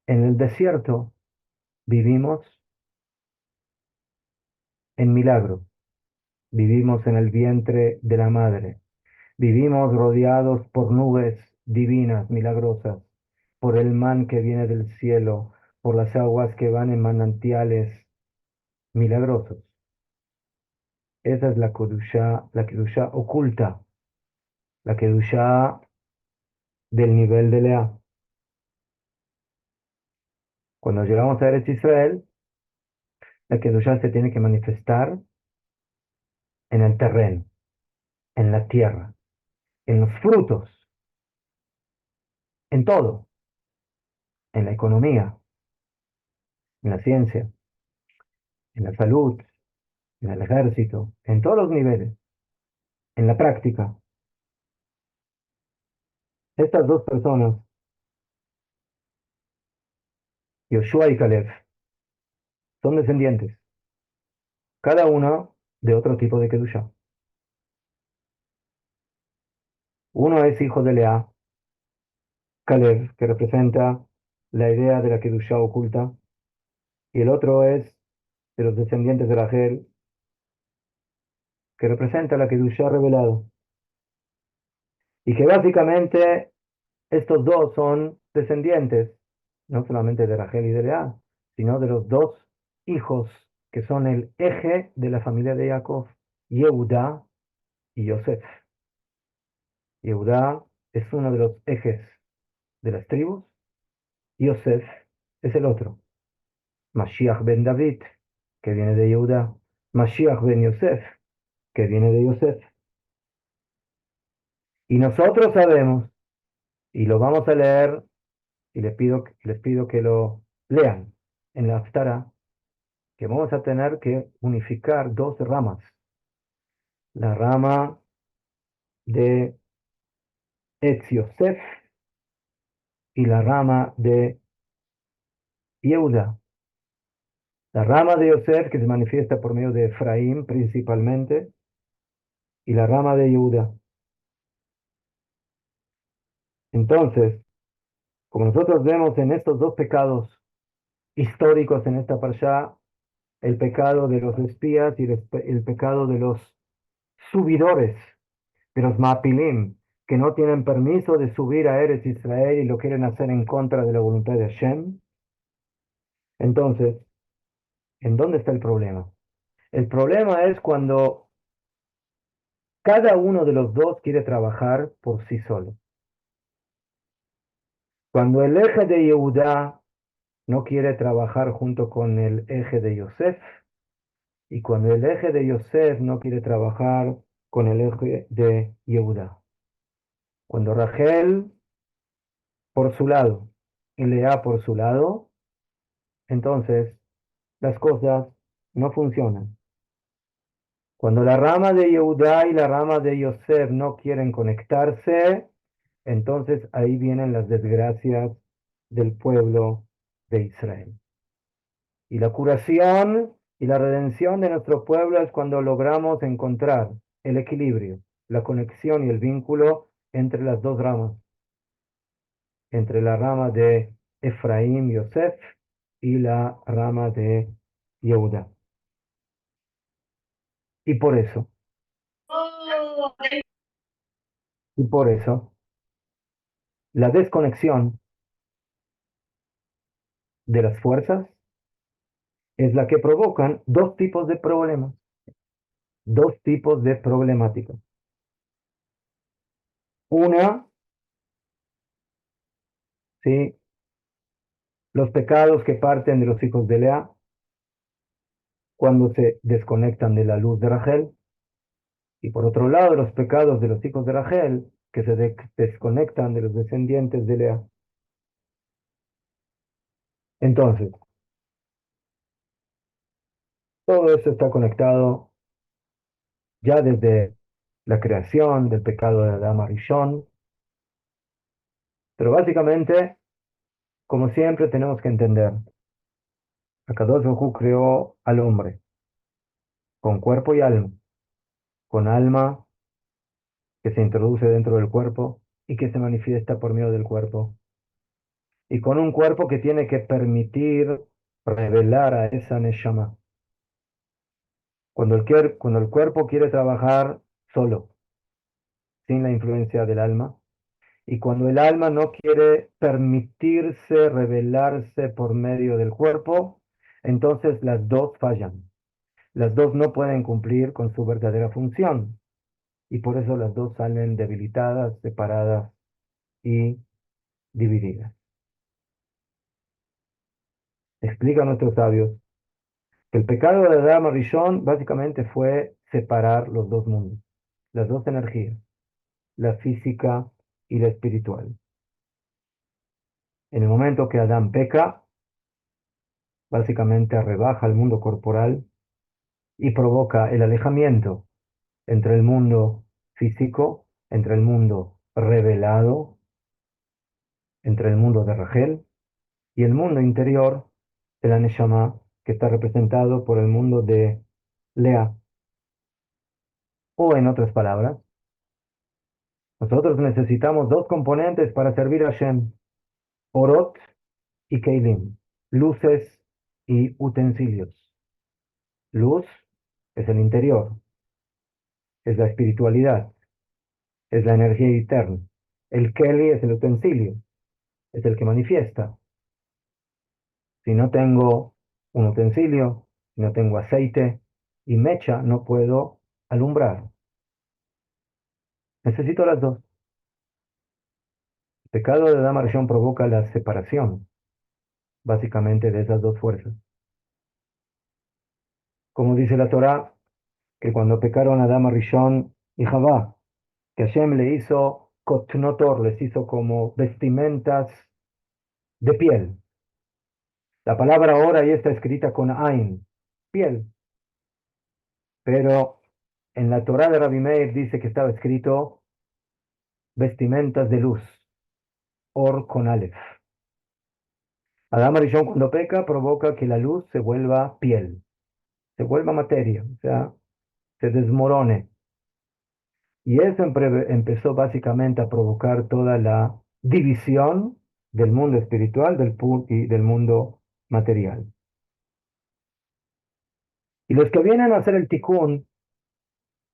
En el desierto vivimos en milagro, vivimos en el vientre de la madre, vivimos rodeados por nubes divinas, milagrosas, por el man que viene del cielo, por las aguas que van en manantiales milagrosos. Esa es la Kedushá oculta, la Kedushá del nivel de Lea. Cuando llegamos a Eretz Israel, la Kedushá se tiene que manifestar en el terreno, en la tierra, en los frutos, en todo, en la economía, en la ciencia, en la salud, en el ejército, en todos los niveles, en la práctica. Estas dos personas, Yoshua y Caleb, son descendientes, cada uno de otro tipo de Kedushá. Uno es hijo de Lea, Caleb, que representa la idea de la Kedushá oculta, y el otro es de los descendientes de Rachel, que representa la Kedushá revelada. Y que básicamente estos dos son descendientes, no solamente de Rachel y de Lea, sino de los dos hijos que son el eje de la familia de Jacob, Yehuda y Yosef. Yehuda es uno de los ejes de las tribus, y Yosef es el otro. Mashiach ben David, que viene de Yehuda. Mashiach ben Yosef, que viene de Yosef. Y nosotros sabemos, y lo vamos a leer, y les pido que lo lean en la Haftarah, que vamos a tener que unificar dos ramas. La rama de Etz Yosef y la rama de Yehuda. La rama de Yosef que se manifiesta por medio de Efraín principalmente, y la rama de Yehuda. Entonces, como nosotros vemos en estos dos pecados históricos en esta parashá, el pecado de los espías y el pecado de los subidores, de los mapilim, que no tienen permiso de subir a Eretz Israel y lo quieren hacer en contra de la voluntad de Hashem. Entonces, ¿en dónde está el problema? El problema es cuando cada uno de los dos quiere trabajar por sí solo. Cuando el eje de Yehuda no quiere trabajar junto con el eje de Yosef, y cuando el eje de Yosef no quiere trabajar con el eje de Yehuda. Cuando Rachel por su lado y Lea por su lado, entonces las cosas no funcionan. Cuando la rama de Yehuda y la rama de Yosef no quieren conectarse, entonces ahí vienen las desgracias del pueblo de Israel. Y la curación y la redención de nuestro pueblo es cuando logramos encontrar el equilibrio, la conexión y el vínculo entre las dos ramas, entre la rama de Efraín, Yosef, y la rama de Yehuda. Y por eso, la desconexión de las fuerzas es la que provocan dos tipos de problemas, dos tipos de problemáticas. Una, ¿sí?, los pecados que parten de los hijos de Lea cuando se desconectan de la luz de Rachel, y por otro lado los pecados de los hijos de Rachel que se desconectan de los descendientes de Lea. Entonces, todo esto está conectado ya desde la creación del pecado de Adán Arishon, pero básicamente, como siempre, tenemos que entender, Akadosh Baruj Hu creó al hombre con cuerpo y alma, con alma que se introduce dentro del cuerpo y que se manifiesta por medio del cuerpo, y con un cuerpo que tiene que permitir revelar a esa Neshama. Cuando el cuerpo quiere trabajar solo, sin la influencia del alma, y cuando el alma no quiere permitirse revelarse por medio del cuerpo, entonces las dos fallan. Las dos no pueden cumplir con su verdadera función. Y por eso las dos salen debilitadas, separadas y divididas. Explican nuestros sabios que el pecado de Adán Rishon básicamente fue separar los dos mundos, las dos energías, la física y la espiritual. En el momento que Adán peca, básicamente rebaja el mundo corporal y provoca el alejamiento entre el mundo físico, entre el mundo revelado, entre el mundo de Rachel y el mundo interior de la Neshama, que está representado por el mundo de Lea. O en otras palabras, nosotros necesitamos dos componentes para servir a Hashem: Orot y Keilim, luces y utensilios. Luz es el interior, es la espiritualidad, es la energía interna. El Keli es el utensilio, es el que manifiesta. Si no tengo un utensilio, si no tengo aceite y mecha, no puedo alumbrar. Necesito las dos. El pecado de Adán Arishon provoca la separación, básicamente, de esas dos fuerzas. Como dice la Torá, que cuando pecaron Adán Arishon y Javá, que Hashem le hizo kotnotor, les hizo como vestimentas de piel. La palabra ahora ahí está escrita con Ain, piel. Pero en la Torá de Rabbi Meir dice que estaba escrito vestimentas de luz, Or con Aleph. Adán Arishon cuando peca provoca que la luz se vuelva piel, se vuelva materia, o sea, se desmorone. Y eso empezó básicamente a provocar toda la división del mundo espiritual y del mundo material. Y los que vienen a hacer el tikkun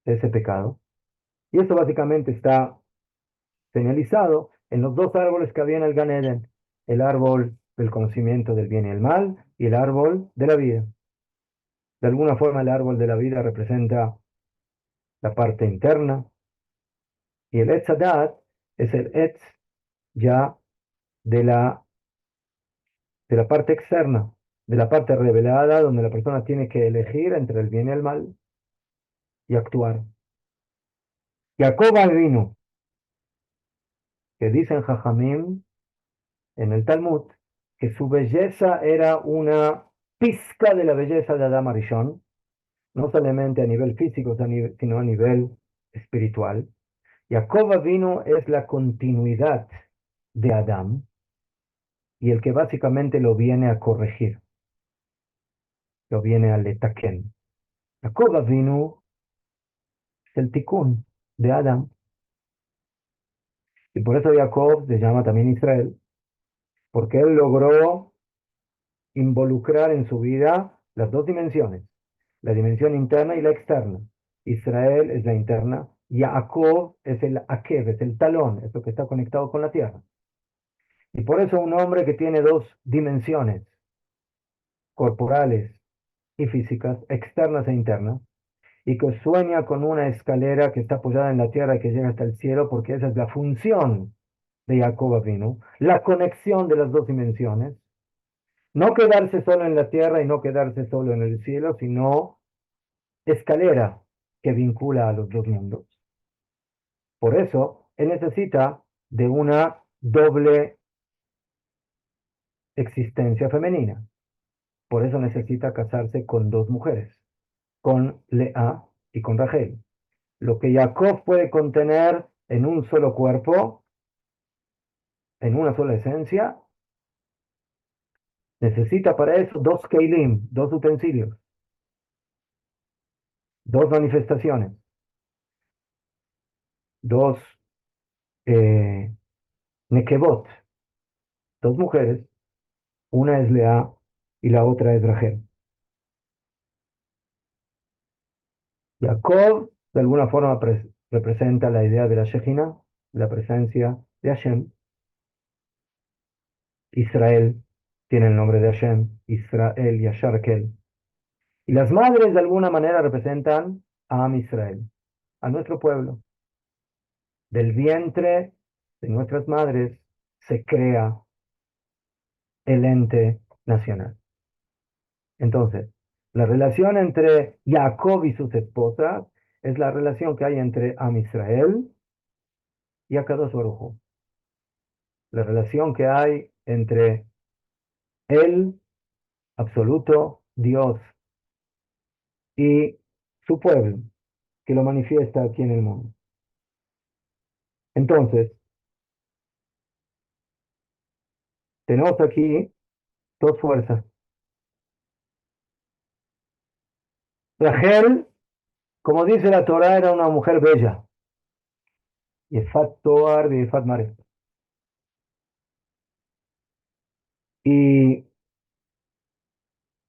de ese pecado, y esto básicamente está señalizado en los dos árboles que había en el Gan Eden, el árbol del conocimiento del bien y el mal y el árbol de la vida. De alguna forma el árbol de la vida representa la parte interna y el Etz Hadat es el Etz ya de la parte externa, de la parte revelada, donde la persona tiene que elegir entre el bien y el mal y actuar. Jacob vino, que dicen Jajamim en el Talmud, que su belleza era una pizca de la belleza de Adam Arishon, no solamente a nivel físico, sino a nivel espiritual. Jacob vino es la continuidad de Adam y el que básicamente lo viene a corregir, lo viene a letaken. Jacob vino es el tikkun de Adam y por eso Jacob se llama también Israel, porque él logró involucrar en su vida las dos dimensiones, la dimensión interna y la externa. Israel es la interna, Jacob es el Akev, es el talón, es lo que está conectado con la tierra. Y por eso un hombre que tiene dos dimensiones corporales y físicas, externas e internas, y que sueña con una escalera que está apoyada en la tierra y que llega hasta el cielo, porque esa es la función de Jacob Avinu, la conexión de las dos dimensiones, no quedarse solo en la tierra y no quedarse solo en el cielo, sino escalera que vincula a los dos mundos. Por eso, él necesita de una doble existencia femenina. Por eso necesita casarse con dos mujeres, con Lea y con Rachel. Lo que Jacob puede contener en un solo cuerpo, en una sola esencia, necesita para eso dos Keilim, dos utensilios, dos manifestaciones, dos Nekebot, dos mujeres, una es Lea y la otra es Rachel. Jacob, de alguna forma, representa la idea de la Shejina, la presencia de Hashem. Israel tiene el nombre de Hashem, Israel, Yasharkel. Y las madres, de alguna manera, representan a Am Israel, a nuestro pueblo. Del vientre de nuestras madres se crea el ente nacional. Entonces, la relación entre Jacob y sus esposas es la relación que hay entre Am Israel y Akadosh Baruj Hu. La relación que hay entre el absoluto Dios y su pueblo, que lo manifiesta aquí en el mundo. Entonces, tenemos aquí dos fuerzas. Rachel, como dice la Torah, era una mujer bella. Yefat Toar y Yefat Mare. ¿Y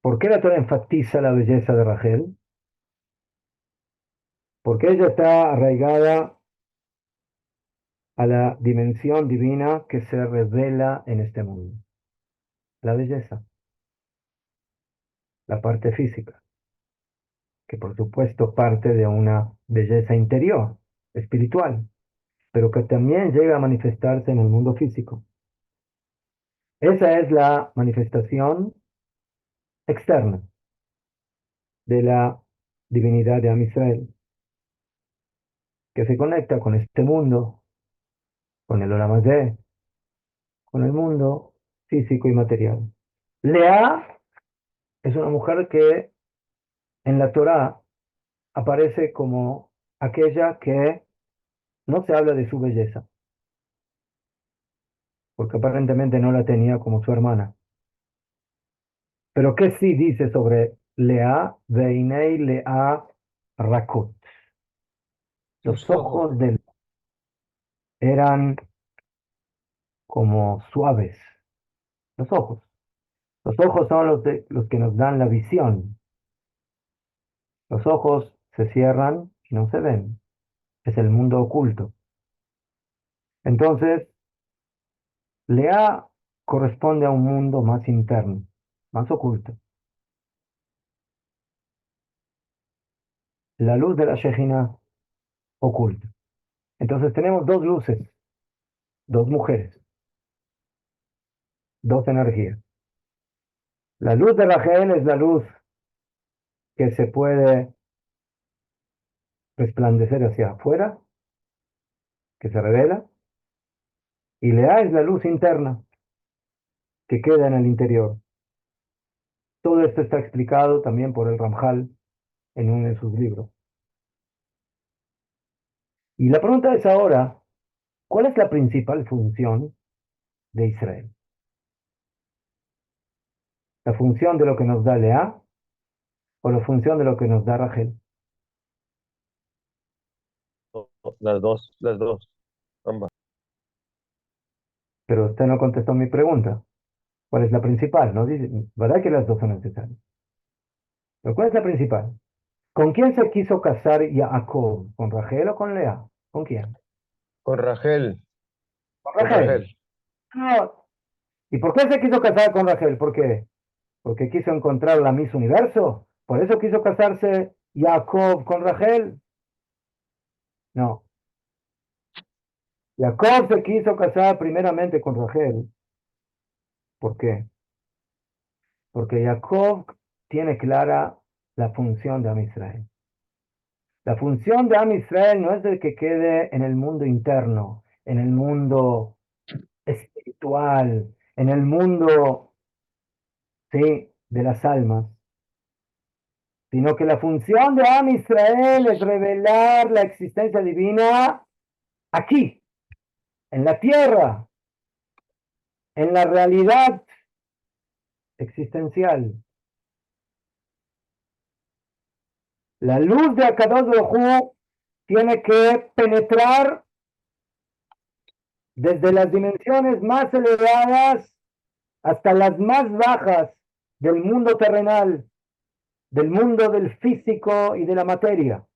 por qué la Torah enfatiza la belleza de Rachel? Porque ella está arraigada a la dimensión divina que se revela en este mundo. La belleza, la parte física, que por supuesto parte de una belleza interior, espiritual, pero que también llega a manifestarse en el mundo físico. Esa es la manifestación externa de la divinidad de Am Israel, que se conecta con este mundo, con el Olam Hazé, con el mundo físico y material. Lea es una mujer que en la Torá aparece como aquella que no se habla de su belleza, porque aparentemente no la tenía como su hermana. Pero ¿qué sí dice sobre Lea? Veinei Lea Rakut. Los Sus ojos. ojos de él eran como suaves. Los ojos. Los ojos son los que nos dan la visión. Los ojos se cierran y no se ven. Es el mundo oculto. Entonces, Lea corresponde a un mundo más interno, más oculto. La luz de la Shejina oculta. Entonces tenemos dos luces, dos mujeres, dos energías. La luz de Rachel es la luz que se puede resplandecer hacia afuera, que se revela, y Lea es la luz interna que queda en el interior. Todo esto está explicado también por el Ramjal en uno de sus libros. Y la pregunta es ahora, ¿cuál es la principal función de Israel? ¿La función de lo que nos da Lea o la función de lo que nos da Rachel? Las dos, ambas. Pero usted no contestó mi pregunta. ¿Cuál es la principal? No dice, ¿verdad que las dos son necesarias? Pero ¿cuál es la principal? ¿Con quién se quiso casar Jacob? ¿Con Rachel o con Lea? ¿Con quién? Con Rachel, Con con Rachel. Rachel. No. ¿Y por qué se quiso casar con Rachel? ¿Por qué? ¿Porque quiso encontrar la Miss Universo? ¿Por eso quiso casarse Jacob con Rachel? No. Jacob se quiso casar primeramente con Rachel. ¿Por qué? Porque Jacob tiene clara la función de Am Israel. La función de Am Israel no es de que quede en el mundo interno, en el mundo espiritual, en el mundo, sí, de las almas, sino que la función de Am Israel es revelar la existencia divina aquí, en la tierra, en la realidad existencial. La luz de Akadosh Baruj Hu tiene que penetrar desde las dimensiones más elevadas hasta las más bajas del mundo terrenal, del mundo del físico y de la materia.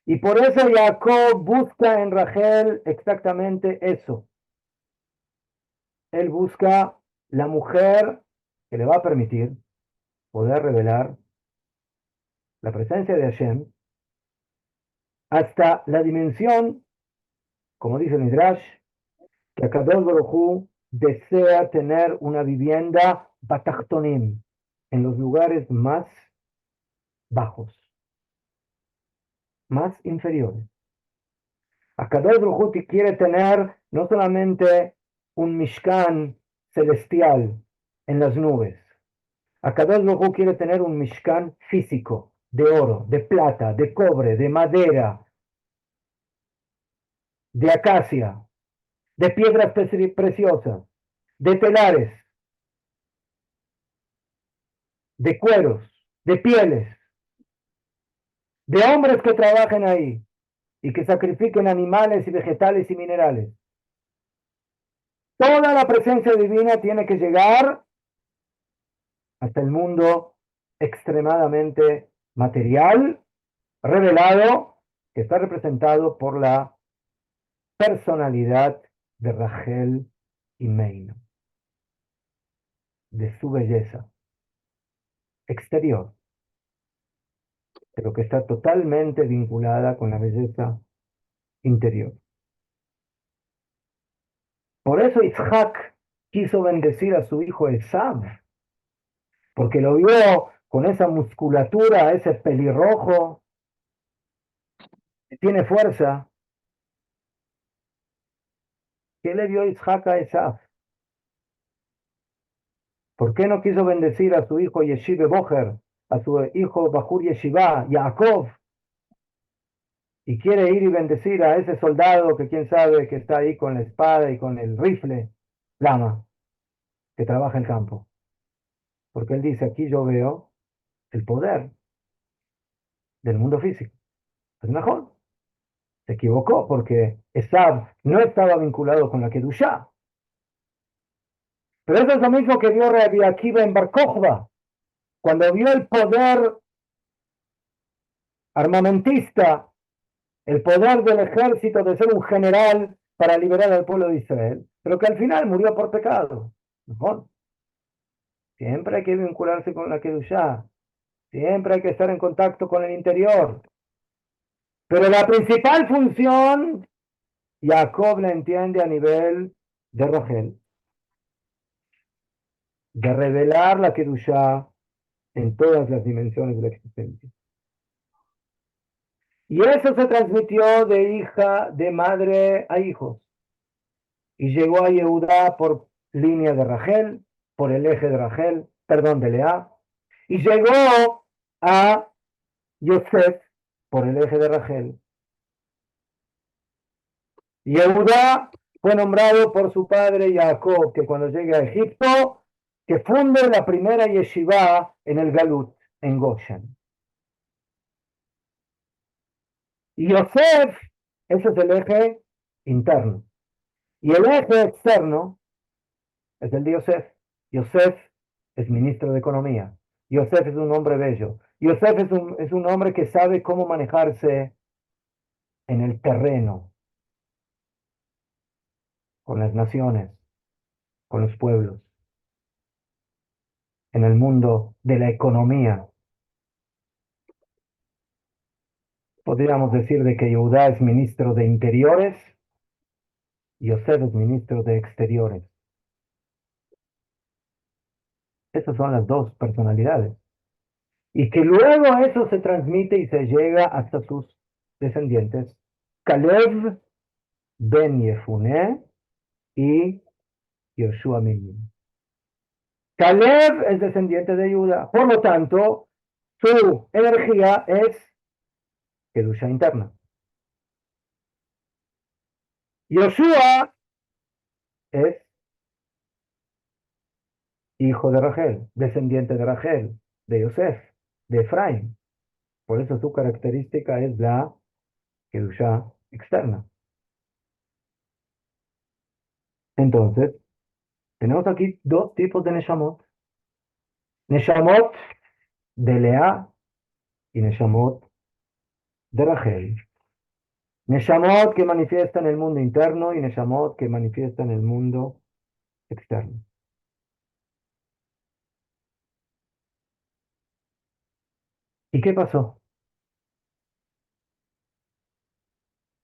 Y por eso Jacob busca en Rachel exactamente eso. Él busca la mujer que le va a permitir poder revelar la presencia de Hashem hasta la dimensión, como dice el Midrash, que Akadosh Baruj Hu desea tener una vivienda batachtonim, en los lugares más bajos, más inferiores. Akadosh Baruj Hu quiere tener no solamente un Mishkan celestial en las nubes. Akadosh Baruj Hu quiere tener un Mishkan físico, de oro, de plata, de cobre, de madera, de acacia, de piedras preciosas, de telares, de cueros, de pieles, de hombres que trabajen ahí y que sacrifiquen animales y vegetales y minerales. Toda la presencia divina tiene que llegar hasta el mundo extremadamente material, revelado, que está representado por la personalidad de Rachel Imeino, de su belleza exterior, pero que está totalmente vinculada con la belleza interior. Por eso Isaac quiso bendecir a su hijo Esaú, porque lo vio con esa musculatura, ese pelirrojo, que tiene fuerza. ¿Qué le dio Isaac a Esaú? ¿Por qué no quiso bendecir a su hijo Yeshive Boher, a su hijo Bajur Yeshiva, Yaakov? Y quiere ir y bendecir a ese soldado que quién sabe que está ahí con la espada y con el rifle, Lama, que trabaja en campo. Porque él dice, aquí yo veo el poder del mundo físico. Es mejor. Se equivocó porque Esaú no estaba vinculado con la Kedushá. Pero eso es lo mismo que vio Rabbi Akiva en Bar Kokhba, cuando vio el poder armamentista, el poder del ejército de ser un general para liberar al pueblo de Israel, pero que al final murió por pecado. Mejor. Siempre hay que vincularse con la Kedushá, siempre hay que estar en contacto con el interior. Pero la principal función, Jacob la entiende a nivel de Rachel, de revelar la Kedushá en todas las dimensiones de la existencia. Y eso se transmitió de hija, de madre a hijos. Y llegó a Yehudá por línea de Rachel, por el eje de Rachel, perdón, de Lea. Y llegó a Yosef por el eje de Rachel. Yehudá fue nombrado por su padre Jacob, que cuando llegue a Egipto, que funde la primera yeshiva en el Galut, en Goshen. Y Yosef, ese es el eje interno. Y el eje externo es el de Yosef. Yosef es ministro de Economía. Yosef es un hombre bello. Yosef es un hombre que sabe cómo manejarse en el terreno, con las naciones, con los pueblos, en el mundo de la economía. Podríamos decir de que Yehudá es ministro de Interiores y Yosef es ministro de Exteriores. Esas son las dos personalidades. Y que luego eso se transmite y se llega hasta sus descendientes. Caleb, Ben Yefuné y Yoshua Minin. Caleb es descendiente de Judá. Por lo tanto, su energía es Kedusha interna. Yoshua es hijo de Rachel, descendiente de Rachel, de Yosef, de Efraín. Por eso su característica es la Kedusha externa. Entonces, tenemos aquí dos tipos de Neshamot. Neshamot de Lea y Neshamot de Rachel. Neshamot que manifiesta en el mundo interno y Neshamot que manifiesta en el mundo externo. ¿Y qué pasó?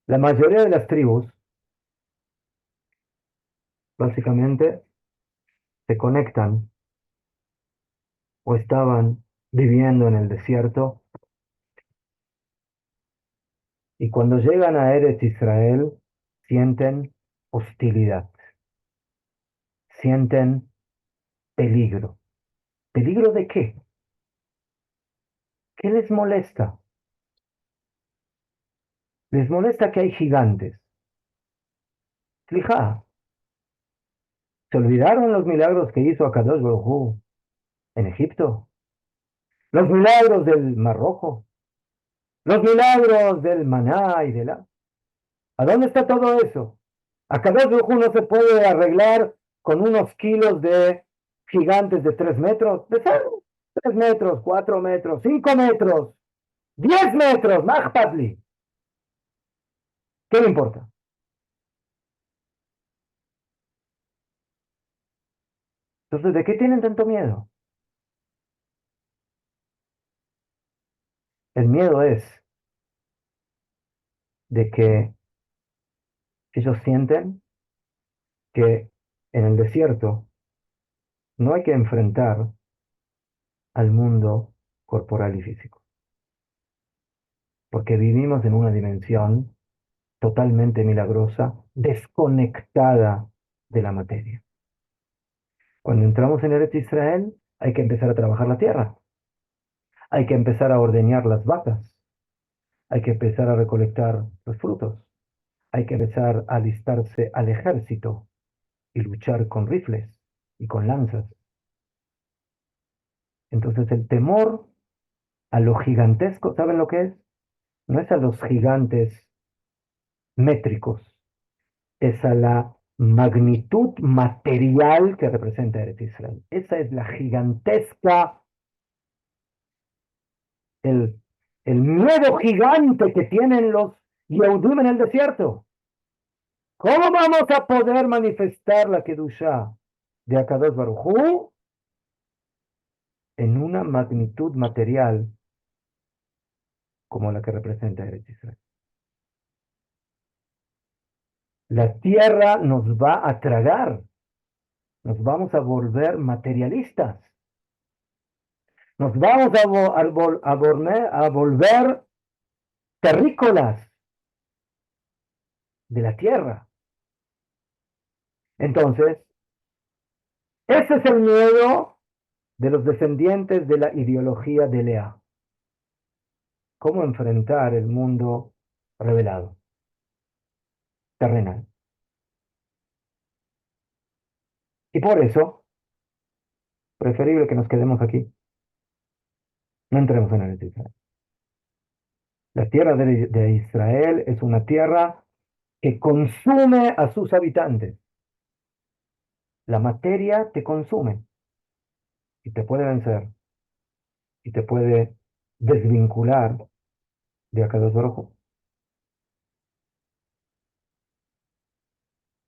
La mayoría de las tribus básicamente se conectan o estaban viviendo en el desierto y cuando llegan a Eretz Israel sienten hostilidad, sienten peligro. ¿Peligro de qué? ¿Qué les molesta? Les molesta que hay gigantes. Fija, ¿se olvidaron los milagros que hizo Akadosh Baruj Hu en Egipto? Los milagros del Mar Rojo, los milagros del maná y de la... ¿A dónde está todo eso? Akadosh Baruj Hu no se puede arreglar con unos kilos de gigantes de 3 metros, de 3 metros, 4 metros, 5 metros, 10 metros, Mahpatli. ¿Qué le importa? Entonces, ¿de qué tienen tanto miedo? El miedo es de que ellos sienten que en el desierto no hay que enfrentar al mundo corporal y físico, porque vivimos en una dimensión totalmente milagrosa, desconectada de la materia. Cuando entramos en Eretz Israel, hay que empezar a trabajar la tierra, hay que empezar a ordeñar las vacas, hay que empezar a recolectar los frutos, hay que empezar a alistarse al ejército y luchar con rifles y con lanzas. Entonces el temor a lo gigantesco, ¿saben lo que es? No es a los gigantes métricos, es a la magnitud material que representa Eretz Israel. Esa es la gigantesca, el, el miedo gigante que tienen los Yehudim en el desierto. ¿Cómo vamos a poder manifestar la Kedushá de Akadosh Baruj Hu en una magnitud material como la que representa Eretz Israel? La tierra nos va a tragar, nos vamos a volver materialistas, nos vamos a volver terrícolas de la tierra. Entonces, ese es el miedo de los descendientes de la ideología de Lea. ¿Cómo enfrentar el mundo revelado, terrenal? Y por eso, preferible que nos quedemos aquí. No entremos en el Israel. La tierra de Israel es una tierra que consume a sus habitantes. La materia te consume y te puede vencer y te puede desvincular de Akadosh Baruj Hu.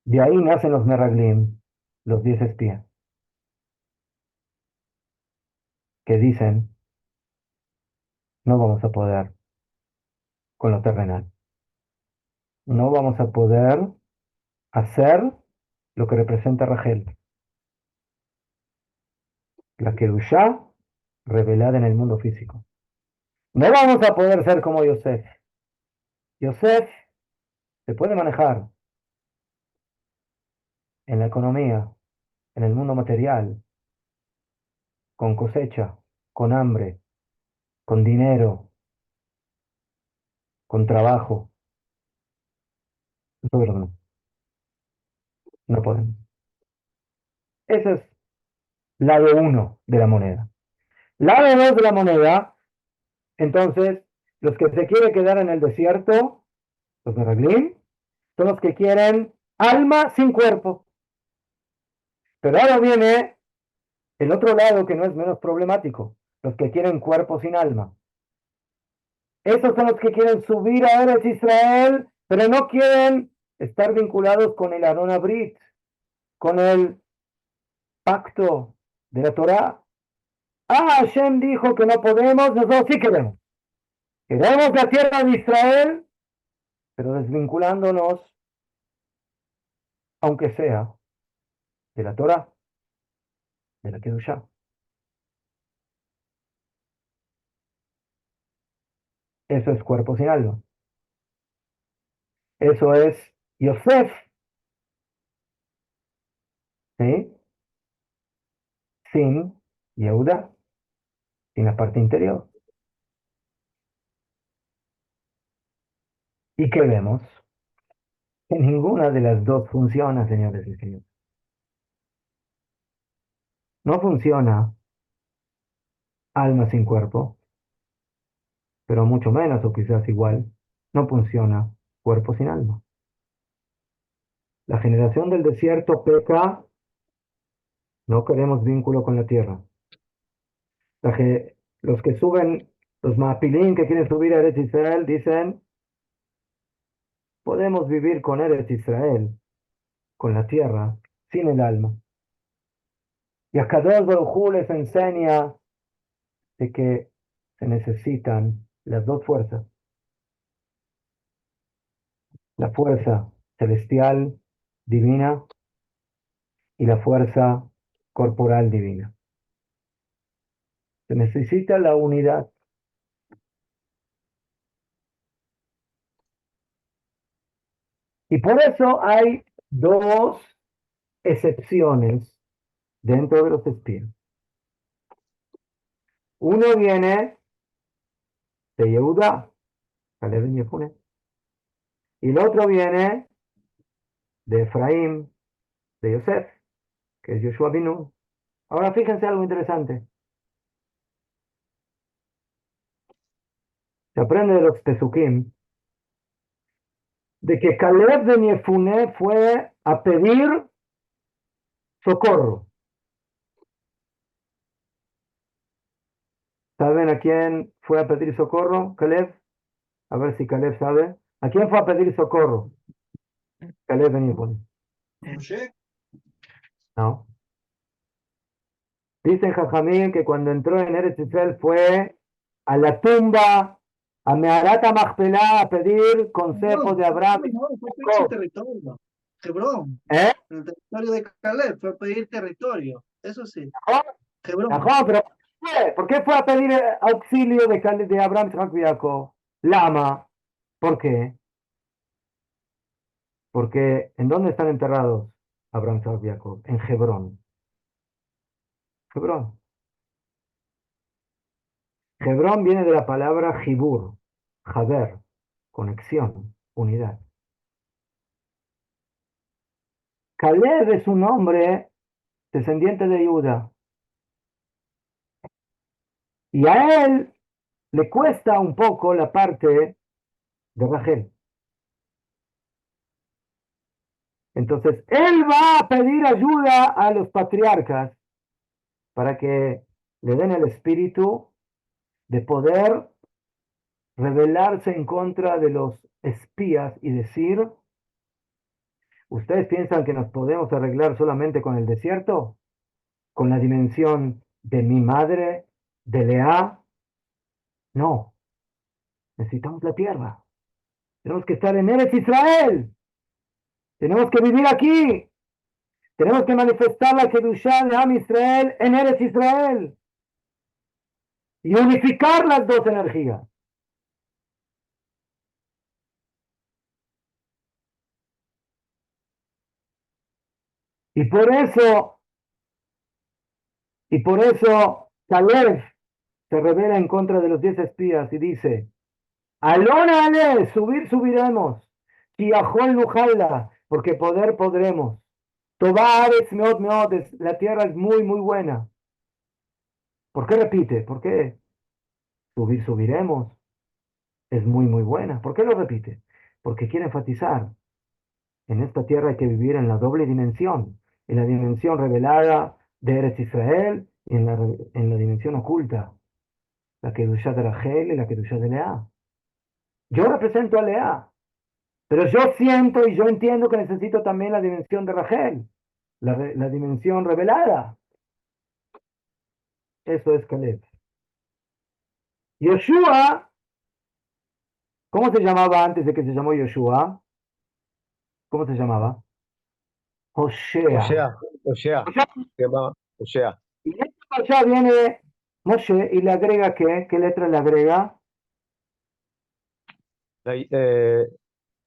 De ahí nacen los Meraglim, los 10 espías, que dicen, no vamos a poder con lo terrenal. No vamos a poder hacer lo que representa Rachel, la Kedushá revelada en el mundo físico. No vamos a poder ser como Yosef. Yosef se puede manejar en la economía, en el mundo material, con cosecha, con hambre, con dinero, con trabajo. Nosotros no, no podemos. Ese es lado uno de la moneda. Lado dos de la moneda, entonces, los que se quieren quedar en el desierto, los meraglim, son los que quieren alma sin cuerpo. Pero ahora viene el otro lado que no es menos problemático, los que quieren cuerpo sin alma. Esos son los que quieren subir a Eretz Israel, pero no quieren estar vinculados con el Aron Abrit, con el pacto de la Torá. Ah, Hashem dijo que no podemos, nosotros sí queremos. Queremos la tierra de Israel, pero desvinculándonos, aunque sea de la Torá, de la Kedushá. Eso es cuerpo sin alma. Eso es Yosef, ¿sí? Sin Yehuda, sin la parte interior. ¿Y qué vemos? Que ninguna de las dos funciona, señores y señores. No funciona alma sin cuerpo, pero mucho menos o quizás igual, no funciona cuerpo sin alma. La generación del desierto peca, no queremos vínculo con la tierra. Los que suben, los Maapilín que quieren subir a Eretz Israel, dicen, podemos vivir con Eretz Israel, con la tierra, sin el alma. Y Akadosh Baruj Hu les enseña de que se necesitan las dos fuerzas, la fuerza celestial divina y la fuerza corporal divina. Se necesita la unidad. Y por eso hay dos excepciones dentro de los espías. Uno viene de Yehuda, Caleb ben Jefune, y el otro viene de Efraín, de Yosef, que es Yoshua bin Nun. Ahora fíjense algo interesante. Se aprende de los Pesukim de que Caleb ben Jefune fue a pedir socorro. ¿Saben a quién fue a pedir socorro, Caleb? A ver si Caleb sabe. ¿A quién fue a pedir socorro? Caleb ben Jefune. Moshe, No. Dice Jajamín que cuando entró en Eretz Israel fue a la tumba, a Meharat HaMachpelah, a pedir consejos de Abraham y no, fue a pedir su Jacob. territorio. Hebrón, ¿Eh? en el territorio de Caleb, fue a pedir territorio. Eso sí, Najón, Hebrón. Najón, pero ¿por qué fue a pedir auxilio de Abraham, Isaac y Jacob? Lama. ¿Por qué? Porque ¿en dónde están enterrados Abraham, Isaac y Jacob? En Hebrón. Hebrón. Hebrón viene de la palabra Jibur, Jaber, conexión, unidad. Caleb es un hombre descendiente de Judá. Y a él le cuesta un poco la parte de Rachel. Entonces, él va a pedir ayuda a los patriarcas para que le den el espíritu de poder rebelarse en contra de los espías y decir, ¿ustedes piensan que nos podemos arreglar solamente con el desierto? ¿Con la dimensión de mi madre, de Lea? No, necesitamos la tierra. Tenemos que estar en Eretz Israel. Tenemos que vivir aquí. Tenemos que manifestar la Kedushá de Am Israel en Eretz Israel. Y unificar las dos energías. Y por eso Caleb se revela en contra de los 10 espías y dice, Alona Ale, subiremos. Kiahol Nujalda, porque poder podremos. Toba Aretz Meot Meot, la tierra es muy, muy buena. ¿Por qué repite? ¿Por qué subiremos? Es muy, muy buena. ¿Por qué lo repite? Porque quiere enfatizar, en esta tierra hay que vivir en la doble dimensión, en la dimensión revelada de Eretz Israel y en la dimensión oculta, la Kedushá de Rachel y la Kedushá de Lea. Yo represento a Lea, pero yo siento y yo entiendo que necesito también la dimensión de Rachel, la dimensión revelada. Eso es Caleb. Yoshua, ¿cómo se llamaba antes de que se llamó Yoshua? ¿Cómo se llamaba? Hoshea. Osea, se llama Osea. Y de allá viene Moshe y le agrega ¿qué letra le agrega?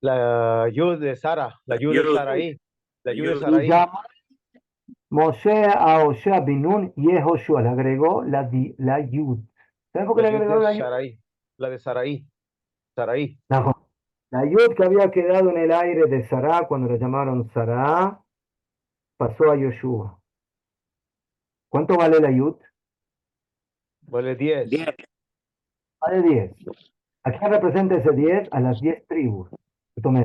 La Yud de Sara, la Yud de Saraí, la Yud de Y Saraí, llama Moshe a Hoshea Binun y Yehoshua, le agregó la Yud. ¿Sabes por qué la le Yud agregó de la Yud? Saraí, la de Saraí, Saraí, La Yud que había quedado en el aire de Sará cuando la llamaron Sará, pasó a Yoshua. ¿Cuánto vale la Yud? vale 10. Vale 10. ¿A quién representa ese 10? A las 10 tribus. En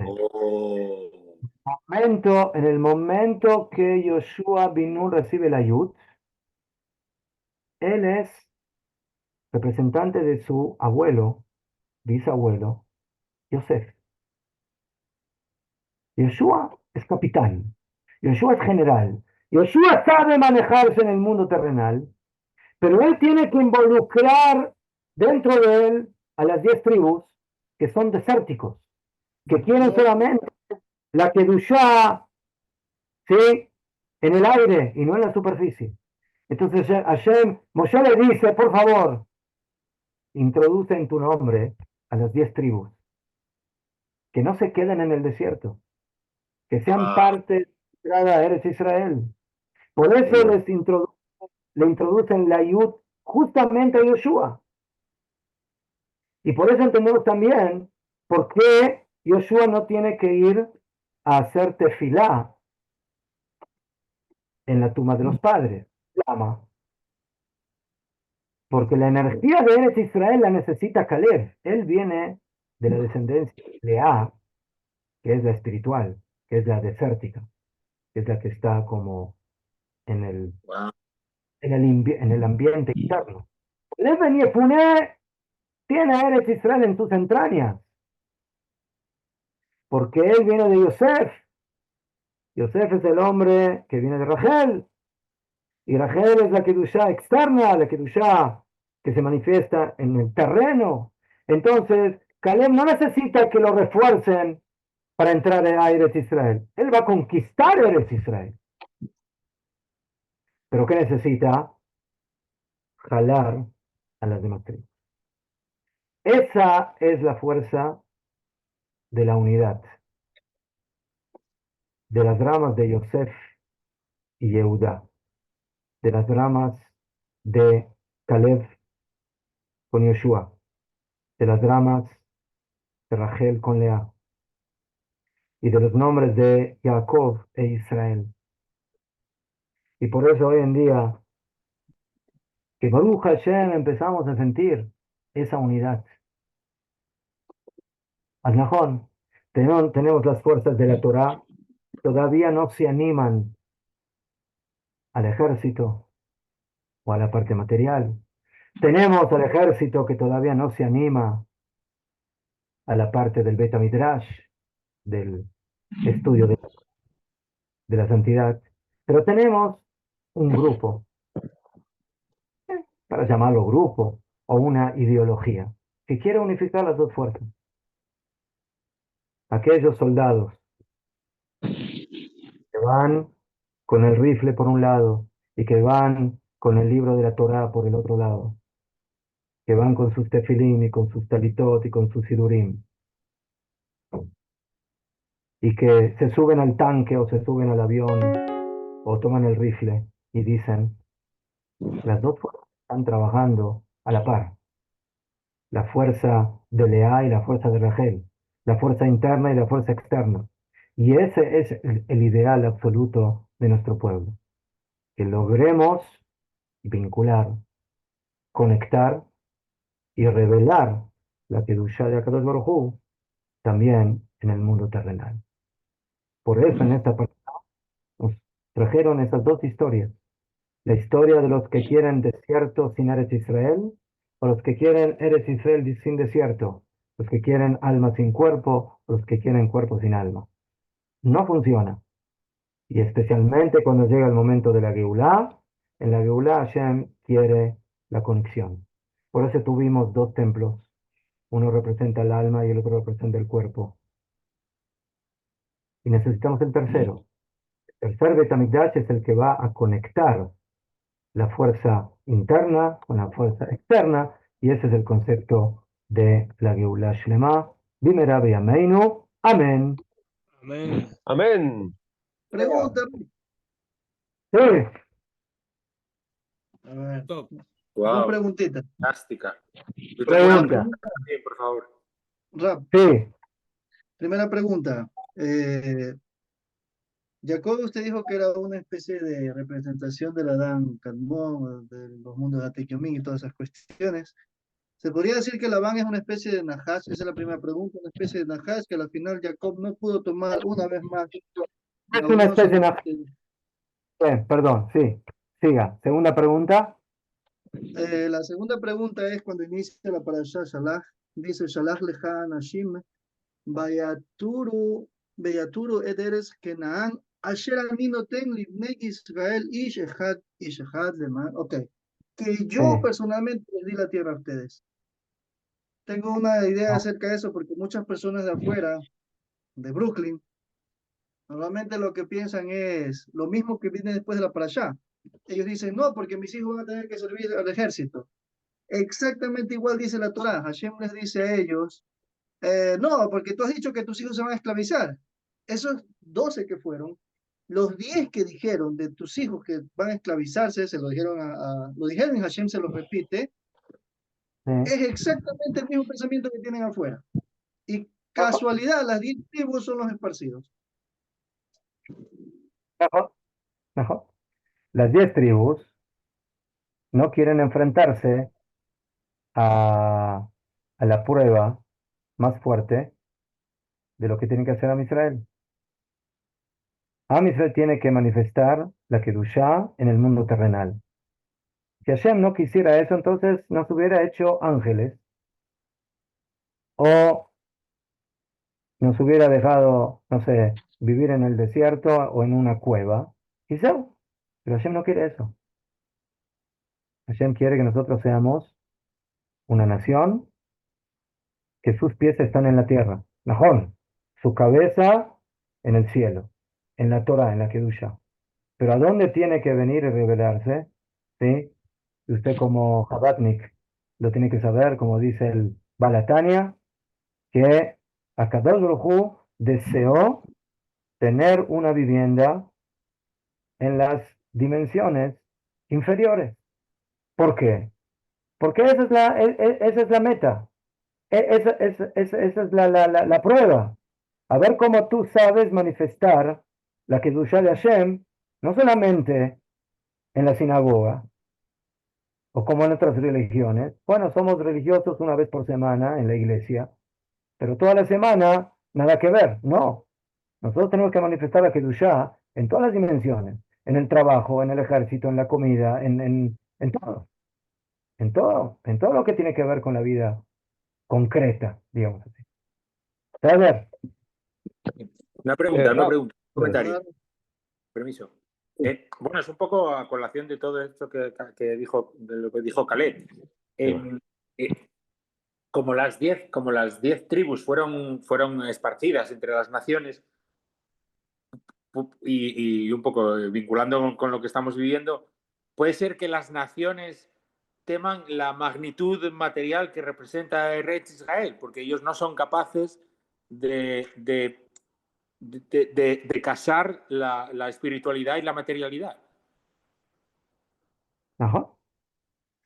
el momento que Yoshua Binun recibe la Yud, él es representante de su abuelo, bisabuelo, Yosef. Yoshua es capitán. Yoshua es general. Yoshua sabe manejarse en el mundo terrenal, pero él tiene que involucrar dentro de él a las 10 tribus que son desérticos, que quieren solamente la Kedushá, ¿sí? En el aire y no en la superficie. Entonces Hashem, Moshe le dice, por favor, introduce en tu nombre a las 10 tribus, que no se queden en el desierto, que sean parte de la entrada a Eretz Israel. Por eso le introducen la Yud justamente a Yoshua. Y por eso entendemos también por qué Yoshua no tiene que ir a hacer tefilá en la tumba de los padres. Llama. Porque la energía de Eretz Israel la necesita Caleb. Él viene de la descendencia de Lea, que es la espiritual, que es la desértica, que es la que está como en el ambiente interno. Caleb Ben Yefuné tiene a Eretz Israel en sus entrañas, porque él viene de Yosef. Yosef es el hombre que viene de Rachel, y Rachel es la Kedushá externa, la Kedushá que se manifiesta en el terreno. Entonces, Caleb no necesita que lo refuercen para entrar a Eretz Israel. Él va a conquistar Eretz Israel. ¿Pero qué necesita? Jalar a las demás tribus. Esa es la fuerza de la unidad, de las ramas de Yosef y Yehuda, de las ramas de Caleb con Yeshua, de las ramas de Rachel con Lea, y de los nombres de Jacob e Israel. Y por eso hoy en día, que Baruch Hashem empezamos a sentir esa unidad. Adnajón, tenemos las fuerzas de la Torá, todavía no se animan al ejército o a la parte material. Tenemos al ejército que todavía no se anima a la parte del Beta Midrash, del estudio de la santidad. Pero tenemos un grupo, para llamarlo grupo, o una ideología, que quiere unificar las dos fuerzas. Aquellos soldados que van con el rifle por un lado y que van con el libro de la Torá por el otro lado, que van con sus tefilim y con sus talitot y con sus sidurim, y que se suben al tanque o se suben al avión o toman el rifle y dicen, las dos fuerzas están trabajando a la par, la fuerza de Lea y la fuerza de Rachel, la fuerza interna y la fuerza externa. Y ese es el ideal absoluto de nuestro pueblo, que logremos vincular, conectar y revelar la Kedushá de Akadosh Baruj Hu también en el mundo terrenal. Por eso en esta parte nos trajeron esas dos historias. La historia de los que quieren desierto sin Eretz Israel, o los que quieren Eretz Israel sin desierto, los que quieren alma sin cuerpo, o los que quieren cuerpo sin alma. No funciona. Y especialmente cuando llega el momento de la Geulá, en la Geulá Hashem quiere la conexión. Por eso tuvimos dos templos. Uno representa el alma y el otro representa el cuerpo. Y necesitamos el tercero. El tercer Beit HaMikdash es el que va a conectar la fuerza interna con la fuerza externa, y ese es el concepto de la Geulá Shlema. Bimera B'yameinu. Amén. Amén. Amén. Pregunta. Sí, A ver, Top. dos Wow, preguntitas. fantástica. pregunta. Sí, por favor. Rap, Sí, primera pregunta. Jacob, usted dijo que era una especie de representación del Adán Kadmon, de los mundos de Atequiomín y todas esas cuestiones. ¿Se podría decir que Labán es una especie de Nahash? Esa es la primera pregunta, una especie de Nahash que al final Jacob no pudo tomar una vez más es la una unión especie de... solamente. Perdón, sí. Siga. Segunda pregunta. La segunda pregunta es cuando inicia la parasha Shalach, dice Shalach lecha anashim, Bayaturu et eres Kenaan Asher ani noten libnei Israel ish echad leman. Ok. Que Sí, yo personalmente les di la tierra a ustedes. Tengo una idea no, acerca de eso porque muchas personas de afuera, de Brooklyn, normalmente lo que piensan es lo mismo que viene después de la parashá. Ellos dicen, no, porque mis hijos van a tener que servir al ejército. Exactamente igual dice la Torá. Hashem les dice a ellos, no, porque tú has dicho que tus hijos se van a esclavizar. Esos 12 que fueron, los 10 que dijeron de tus hijos que van a esclavizarse, se lo dijeron lo dijeron y Hashem se lo repite, sí. es exactamente el mismo pensamiento que tienen afuera. Y casualidad, las 10 tribus son los esparcidos. Mejor, mejor. Las 10 tribus no quieren enfrentarse a la prueba más fuerte de lo que tiene que hacer Am Israel. Am Israel tiene que manifestar la Kedushá en el mundo terrenal. Si Hashem no quisiera eso, entonces nos hubiera hecho ángeles o nos hubiera dejado, no sé, vivir en el desierto o en una cueva. Quizá, pero Hashem no quiere eso. Hashem quiere que nosotros seamos una nación que sus pies están en la tierra. Najón, su cabeza en el cielo, en la Torah, en la Kedusha. Pero ¿a dónde tiene que venir y revelarse? ¿Sí? Y usted como Jabatnik lo tiene que saber, como dice el Balatania, que Akadosh Baruj Hu deseó tener una vivienda en las dimensiones inferiores. ¿Por qué? Porque esa es la meta. Esa es la prueba. A ver cómo tú sabes manifestar la Kedusha de Hashem, no solamente en la sinagoga, o como en otras religiones. Bueno, somos religiosos una vez por semana en la iglesia, pero toda la semana nada que ver. No, nosotros tenemos que manifestar la Kedushá en todas las dimensiones, en el trabajo, en el ejército, en la comida, en todo, en todo lo que tiene que ver con la vida concreta, digamos así. A ver, Rab, Un comentario, Claro. permiso. Bueno, es un poco a colación de todo esto que dijo, de lo que dijo Caleb. Eh, como las 10 tribus fueron esparcidas entre las naciones, y un poco vinculando con lo que estamos viviendo, puede ser que las naciones teman la magnitud material que representa Eretz Israel, porque ellos no son capaces de casar la espiritualidad y la materialidad. ajá,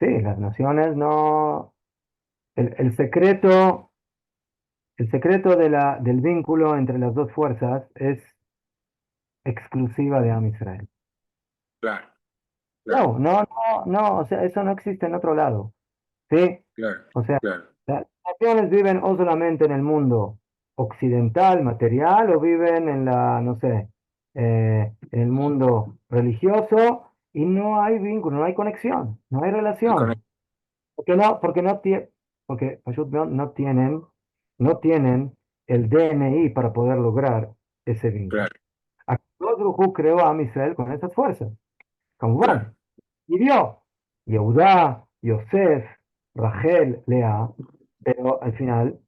sí, las naciones no. El secreto del vínculo entre las dos fuerzas es exclusiva de Am Israel. Claro, claro, No, no, no, no, o sea, eso no existe en otro lado. ¿Sí? claro, O sea, claro. las naciones viven o solamente en el mundo occidental, material, o viven en no sé, en el mundo religioso, y no hay vínculo, no hay conexión, no hay relación. Porque Pashut no tienen el DNI para poder lograr ese vínculo. Claro, Akadosh Baruj Hu creó a Am Israel con esas fuerzas. Como claro. y dio Yehudá, Yosef, Rachel, Lea, pero al final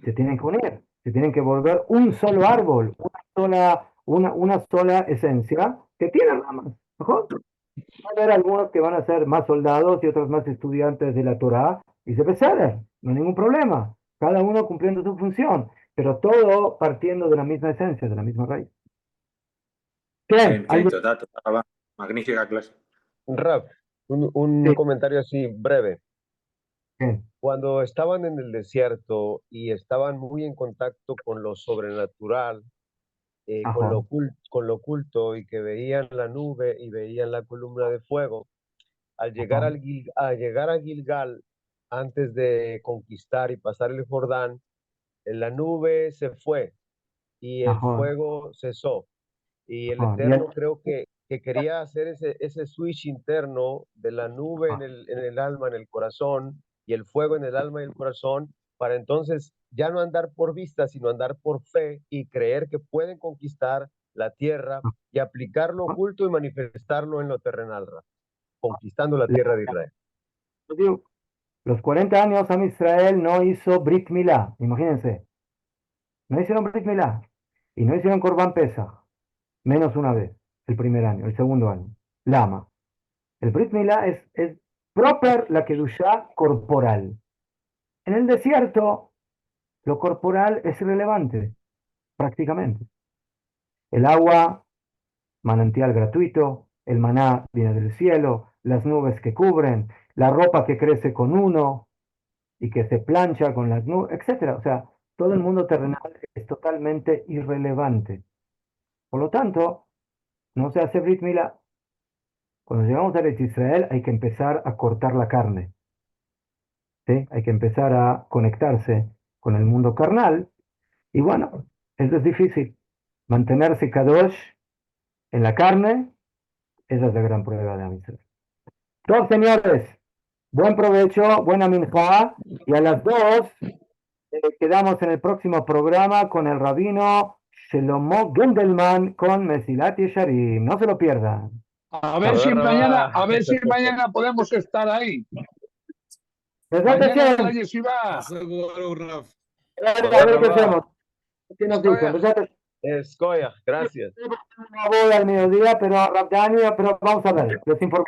se tienen que unir, se tienen que volver un solo árbol, una sola esencia que tiene ramas. ¿Mejor? Va a haber algunos que van a ser más soldados y otros más estudiantes de la Torá y se beseden, no hay ningún problema, cada uno cumpliendo su función, pero todo partiendo de la misma esencia, de la misma raíz. ¿Qué? ¿Alguien? Magnífica clase. Rab, un Sí, comentario así breve. ¿qué? Cuando estaban en el desierto y estaban muy en contacto con lo sobrenatural, Ajá, con lo oculto, y que veían la nube y veían la columna de fuego, ajá, al llegar a Gilgal, antes de conquistar y pasar el Jordán, la nube se fue y el ajá, fuego cesó. Y el ajá, Eterno creo que quería hacer ese switch interno de la nube ajá. en el alma, en el corazón, y el fuego en el alma y el corazón, para entonces ya no andar por vista, sino andar por fe y creer que pueden conquistar la tierra y aplicar lo oculto y manifestarlo en lo terrenal, Raf, conquistando la tierra de Israel. Yo digo, los 40 años Am Israel no hizo Brit Milá, imagínense. No hicieron Brit Milá y no hicieron Corban Pesach, menos una vez, el primer año, el segundo año. Lama. El Brit Milá es proper la Kedushá corporal. En el desierto, lo corporal es irrelevante, prácticamente. El agua, manantial gratuito, el maná viene del cielo, las nubes que cubren, la ropa que crece con uno y que se plancha con las nubes, etcétera. O sea, todo el mundo terrenal es totalmente irrelevante. Por lo tanto, no se hace Brit Milá. Cuando llegamos a Eretz Israel hay que empezar a cortar la carne. ¿Sí? Hay que empezar a conectarse con el mundo carnal. Y bueno, eso es difícil. Mantenerse Kadosh en la carne, esa es la gran prueba de Am Israel. Todos, señores, buen provecho, buena minjá. Y a las 2 quedamos en el próximo programa con el rabino Shlomo Gendelman con Mesilat Yesharim. No se lo pierdan. A ver si mañana podemos estar ahí. Mañana en la yeshiva. A ver qué hacemos. ¿Qué nos dicen? Escoya, gracias. No voy al mediodía, pero Rabdani, pero vamos a ver. Les informo.